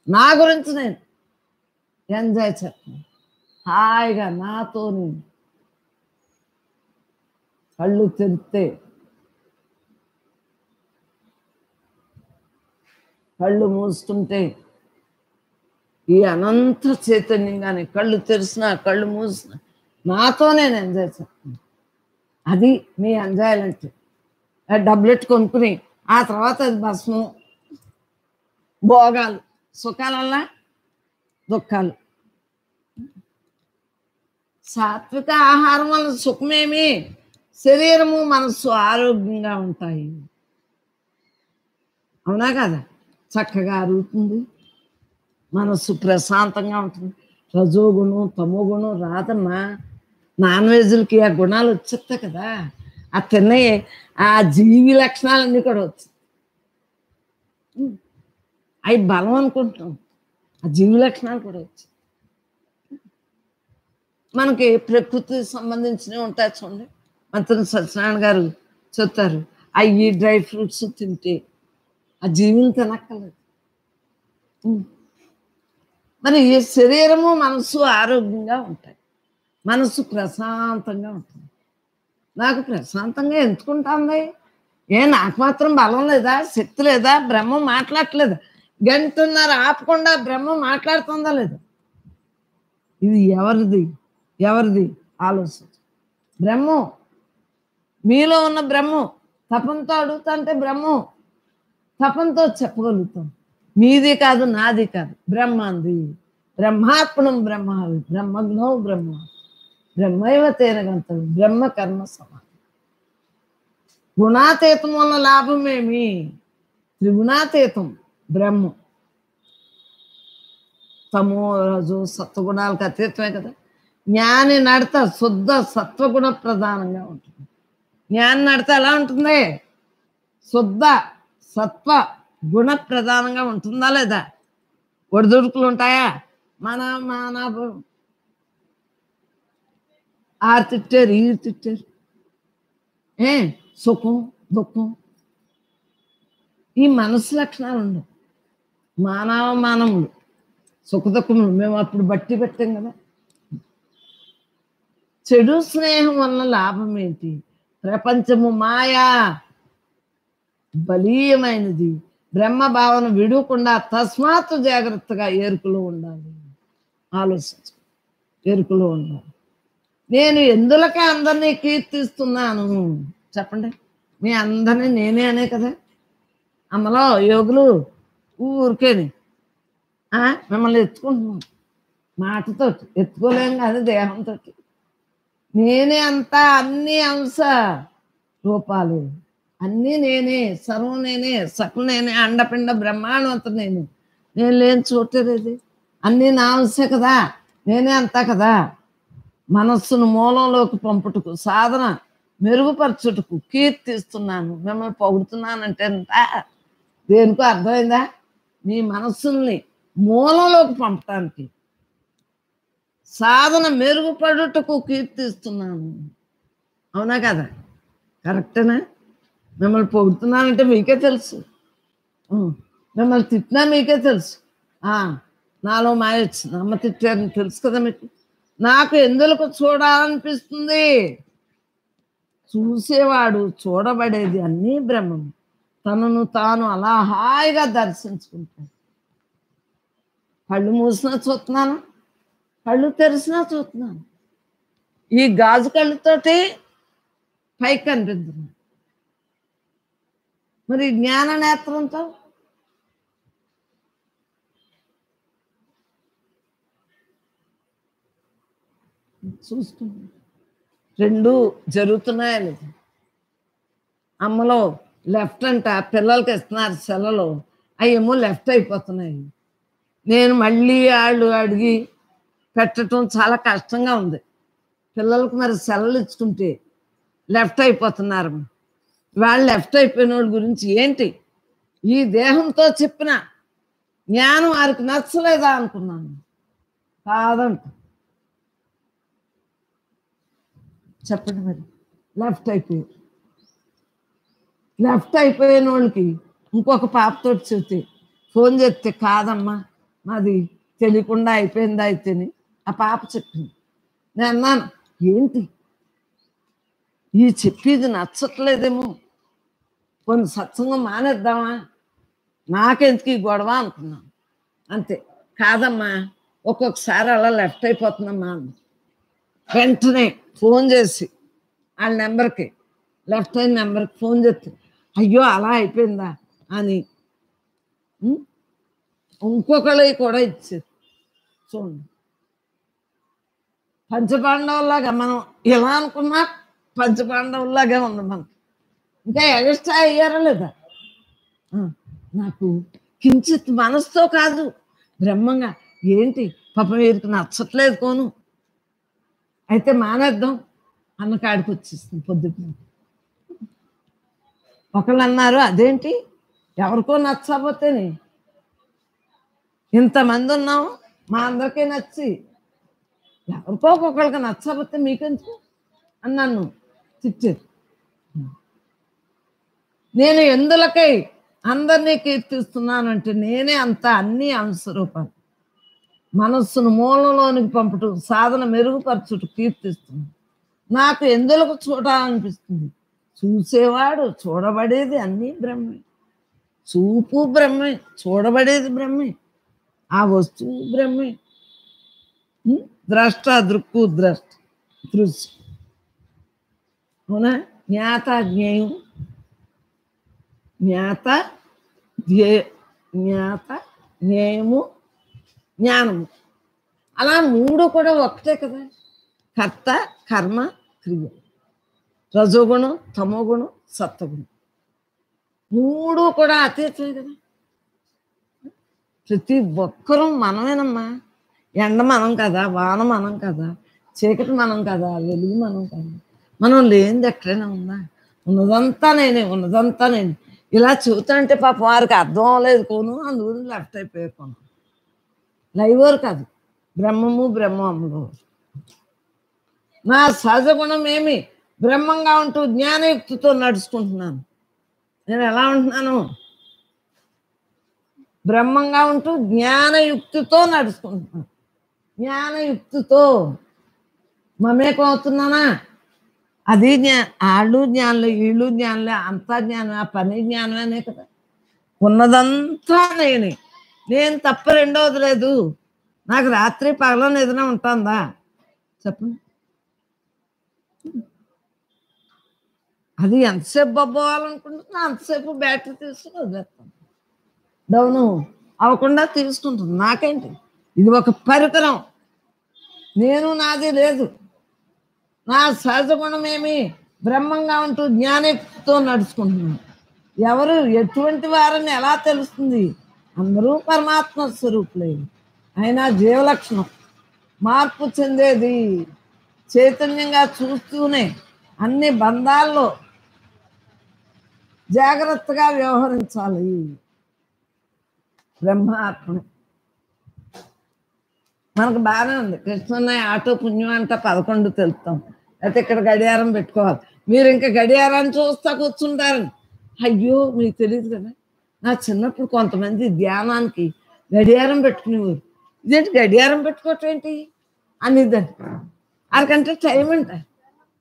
నా గురించి నేను ఎంజాయ్ చేస్తున్నాను హాయిగా. నాతో నేను కళ్ళు తెరిస్తే, కళ్ళు మూసుకుంటే ఈ అనంత చైతన్యంగానే కళ్ళు తెరిసినా కళ్ళు మూసినా నాతో నేను ఎంజాయ్ చేస్తున్నాను. అది మీ ఎంజాయ్ అంటే. డబ్బులెట్టు కొనుక్కుని ఆ తర్వాత అది భస్మం, భోగాలు, సుఖాలల్లా దుఃఖాలు. సాత్విక ఆహారం వల్ల సుఖమేమి? శరీరము మనస్సు ఆరోగ్యంగా ఉంటాయి. అవునా కదా? చక్కగా అరుగుతుంది, మనస్సు ప్రశాంతంగా ఉంటుంది. రజోగుణం తమోగుణం రాదమ్మా. నాన్ వెజ్లకి ఆ గుణాలు వచ్చేస్తాయి కదా. ఆ తిన్నయ్యే ఆ జీవి లక్షణాలన్నీ కూడా వచ్చాయి. అవి బలం అనుకుంటున్నాం, ఆ జీవి లక్షణాలు కూడా వచ్చాయి. మనకి ప్రకృతి సంబంధించినవి ఉంటాయి చూడండి. మంత్రి సత్యనారాయణ గారు చెప్తారు, అవి డ్రై ఫ్రూట్స్ తింటే ఆ జీవిని తినక్కర్లేదు. మరి ఈ శరీరము మనస్సు ఆరోగ్యంగా ఉంటాయి, మనస్సు ప్రశాంతంగా ఉంటుంది. నాకు ప్రశాంతంగా ఎంచుకుంటుంది. నాకు మాత్రం బలం లేదా, శక్తి లేదా? బ్రహ్మం మాట్లాడట్లేదు. గంటన్నర ఆపకుండా బ్రహ్మం మాట్లాడుతుందా లేదా? ఇది ఎవరిది ఆలోచించు. బ్రహ్మం మీలో ఉన్న బ్రహ్మం. తపంతో అడుగుతుంటే బ్రహ్మం, తపంతో చెప్పగలుగుతాం. మీది కాదు, నాది కాదు, బ్రహ్మాంది. బ్రహ్మార్పణం బ్రహ్మావి, బ్రహ్మజ్ఞో బ్రహ్మ, బ్రహ్మైవ తేన గంతవ్యం, బ్రహ్మ కర్మ సమానం. గుణాతీతం వల్ల లాభమేమి? త్రిగుణాతీతం బ్రహ్మం. తమో రజు సత్వగుణాలకు అతీతమే కదా. జ్ఞాని నడత శుద్ధ సత్వగుణ ప్రధానంగా ఉంటుంది. జ్ఞాని నడత ఎలా ఉంటుంది? శుద్ధ సత్వ గుణ ప్రధానంగా ఉంటుందా లేదా? ఒడిదుడుకులు ఉంటాయా? మన ఆరు తిట్టారు, ఈ తిట్టారు, సుఖం దుఃఖం, ఈ మనసు లక్షణాలు ఉండవు. మానవులు సుఖ దుఃఖములు మేము అప్పుడు బట్టి పెట్టాం కదా. చెడు స్నేహం వల్ల లాభం ఏంటి? ప్రపంచము మాయా బలీయమైనది. బ్రహ్మ భావన విడవకుండా తస్మాత్తు జాగ్రత్తగా ఎరుకలో ఉండాలి. ఆలోచించు, ఎరుకలో ఉండాలి. నేను ఎందులకే అందరినీ కీర్తిస్తున్నాను చెప్పండి? మీ అందరినీ నేనే అనే కదా. అందులో యోగులు ఊరికేని మిమ్మల్ని ఎత్తుకుంటున్నాను. మాటతో ఎత్తుకోలేం కాదు, దేహంతో. నేనే అంతా, అన్ని అంశ రూపాలు, అన్నీ నేనే, సర్వం నేనే, సకలు నేనే, అండపిండ బ్రహ్మాండం నేనే. నేను లేని చూడలేదు, అన్నీ నా అంశే కదా, నేనే అంతా కదా. మనస్సును మూలంలోకి పంపుటకు, సాధన మెరుగుపరచుటకు కీర్తిస్తున్నాను, మిమ్మల్ని పొగుడుతున్నానంటే దేనికో అర్థమైందా? మీ మనస్సుల్ని మూలంలోకి పంపటానికి, సాధన మెరుగుపడుటకు కీర్తిస్తున్నాను. అవునా కదా? కరెక్టేనా? మిమ్మల్ని పొగుడుతున్నానంటే మీకే తెలుసు, మిమ్మల్ని తిట్టినా మీకే తెలుసు. నాలో మాయ వచ్చింది, అమ్మ తిట్టారని తెలుసు కదా మీకు. నాకు ఎందులకు చూడాలనిపిస్తుంది? చూసేవాడు చూడబడేది అన్నీ బ్రహ్మం. తనను తాను అలా హాయిగా దర్శించుకుంటాడు. కళ్ళు మూసినా చూస్తున్నాను, కళ్ళు తెరిచినా చూస్తున్నాను. ఈ గాజు కళ్ళతోటి పైకి కనిపిస్తుంది, మరి జ్ఞాన నేత్రంతో చూసుకుంటాను. రెండు జరుగుతున్నాయని. అమ్మలో లెఫ్ట్ అంట పిల్లలకి ఇస్తున్నారు సెలలో, అవేమో లెఫ్ట్ అయిపోతున్నాయి. నేను మళ్ళీ వాళ్ళు అడిగి పెట్టడం చాలా కష్టంగా ఉంది. పిల్లలకు మరి సెలవులు ఇచ్చుకుంటే లెఫ్ట్ అయిపోతున్నారు. వాళ్ళు లెఫ్ట్ అయిపోయిన వాళ్ళ గురించి ఏంటి? ఈ దేహంతో చెప్పిన జ్ఞానం వారికి నచ్చలేదా అనుకున్నాను. కాదంట. చెప్పండి మరి, లెఫ్ట్ అయిపోయిన వాళ్ళకి ఇంకొక పాపతో చెబితే, ఫోన్ చేస్తే కాదమ్మా మాది తెలియకుండా అయిపోయిందా అయితేని ఆ పాప చెప్పింది. నేను అన్నాను, ఏంటి ఈ చెప్పేది నచ్చట్లేదేమో, కొన్ని సత్సంగం మానేద్దామా, నాకెందుకు ఈ గొడవ అనుకున్నాను. అంతే. కాదమ్మా ఒక్కొక్కసారి అలా లెఫ్ట్ అయిపోతుందమ్మా అంది. వెంటనే ఫోన్ చేసి వాళ్ళ నెంబర్కి, లెఫ్ట్ అయిన నెంబర్కి ఫోన్ చేస్తే, అయ్యో అలా అయిపోయిందా అని ఇంకొకళ్ళవి కూడా ఇచ్చారు. చూడండి, పంచపాండవులాగా మనం ఎలా అనుకున్నా పంచపాండవులాగే ఉంది మనం. ఇంకా ఎక్స్ట్రా అయ్యారా లేదా? నాకు కించిత్ మనసుతో కాదు, బ్రహ్మంగా ఏంటి పాపం వీరికి నచ్చట్లేదు కోను, అయితే మానేద్దాం అన్న కాడికి వచ్చేస్తుంది పొద్దున్న. ఒకళ్ళు అన్నారు, అదేంటి ఎవరికో నచ్చకపోతేనే, ఇంతమంది ఉన్నాము మా అందరికీ నచ్చి ఎవరికో ఒక్కొక్కరికి నచ్చకపోతే మీకెందుకు అని నన్ను తిట్టారు. నేను ఎందులకై అందరినీ కీర్తిస్తున్నానంటే నేనే అంత, అన్ని అంశరూపాలు. మనస్సును మూలంలోనికి పంపుటూ సాధన మెరుగుపరచుటూ కీర్తిస్తున్నాను. నాకు ఎందులకు చూడాలనిపిస్తుంది? చూసేవాడు చూడబడేది అన్నీ బ్రహ్మే. చూపు బ్రహ్మే, చూడబడేది బ్రహ్మే, ఆ వస్తువు బ్రహ్మే. ద్రష్ట దృక్కు దృశ్య, అవునా? జ్ఞాత జ్ఞేయం, జ్ఞాత జ్ఞేయము, జ్ఞానము, అలా మూడు కూడా ఒకటే కదా. కర్త కర్మ క్రియ, రజోగుణం తమోగుణం సత్వగుణం, మూడు కూడా అతీతమే కదా. ప్రతి ఒక్కరూ మనమేనమ్మా. ఎండ మనం కదా, వాన మనం కదా, చీకటి మనం కదా, వెలుగు మనం కదా. మనం లేనిది ఎక్కడైనా ఉందా? ఉన్నదంతా నేనే, ఉన్నదంతా నేను. ఇలా చెబుతాంటే పాప వారికి అర్థం అవ్వలేదు కోను, అందుగురించి లెఫ్ట్ అయిపోయారు కొను. లైవర్ కాదు, బ్రహ్మము బ్రహ్మములు. నా సహజ గుణం ఏమి? బ్రహ్మంగా ఉంటూ జ్ఞానయుక్తితో నడుచుకుంటున్నాను. నేను ఎలా ఉంటున్నాను? బ్రహ్మంగా ఉంటూ జ్ఞానయుక్తితో నడుచుకుంటున్నాను. జ్ఞానయుక్తితో మమేకం అవుతున్నానా? అది వాళ్ళు జ్ఞానులు, వీళ్ళు జ్ఞానులే, అంతా జ్ఞానం, ఆ పని జ్ఞానమేనే కదా. ఉన్నదంతా నేనే, నేను తప్ప రెండవది లేదు. నాకు రాత్రి పగలని ఏదైనా ఉంటుందా చెప్పండి? అది ఎంతసేపు బొబ్బోవాలనుకుంటున్నా అంతసేపు బ్యాటరీ తీసుకుని వదిలేస్తాను, డౌను అవ్వకుండా తీసుకుంటుంది. నాకేంటి, ఇది ఒక పరికరం. నేను నాది లేదు, నా సహజ గుణమేమి బ్రహ్మంగా ఉంటూ జ్ఞానంతో నడుచుకుంటున్నాను. ఎవరు ఎటువంటి వారని ఎలా తెలుస్తుంది? అందరూ పరమాత్మ స్వరూపులే. అయినా జీవలక్షణం మార్పు చెందేది చైతన్యంగా చూస్తూనే అన్ని బంధాల్లో జాగ్రత్తగా వ్యవహరించాలి. బ్రహ్మార్పణం మనకు బాగానే ఉంది. కృష్ణన్నయ్య ఆటో పుణ్యం అంట 11 తెలుస్తాం, అయితే ఇక్కడ గడియారం పెట్టుకోవాలి. మీరు ఇంకా గడియారాన్ని చూస్తా కూర్చుంటారు. అయ్యో మీకు తెలియదు కదా, నా చిన్నప్పుడు కొంతమంది ధ్యానానికి గడియారం పెట్టుకునేవారు. ఇదేంటి గడియారం పెట్టుకోవటం ఏంటి అనేదండి. అరకంటే టైం అంట,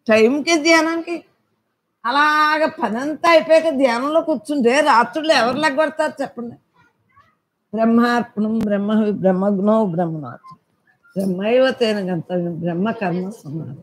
టైంకి ధ్యానానికి అలాగ పనంతా అయిపోయాక ధ్యానంలో కూర్చుంటే రాత్రులు ఎవరు లెగ్గొడతారు చెప్పండి? బ్రహ్మార్పణం బ్రహ్మజ్ఞో బ్రహ్మనాథం బ్రహ్మైవ తేన గంతవ్యం బ్రహ్మ కర్మ సమాధి.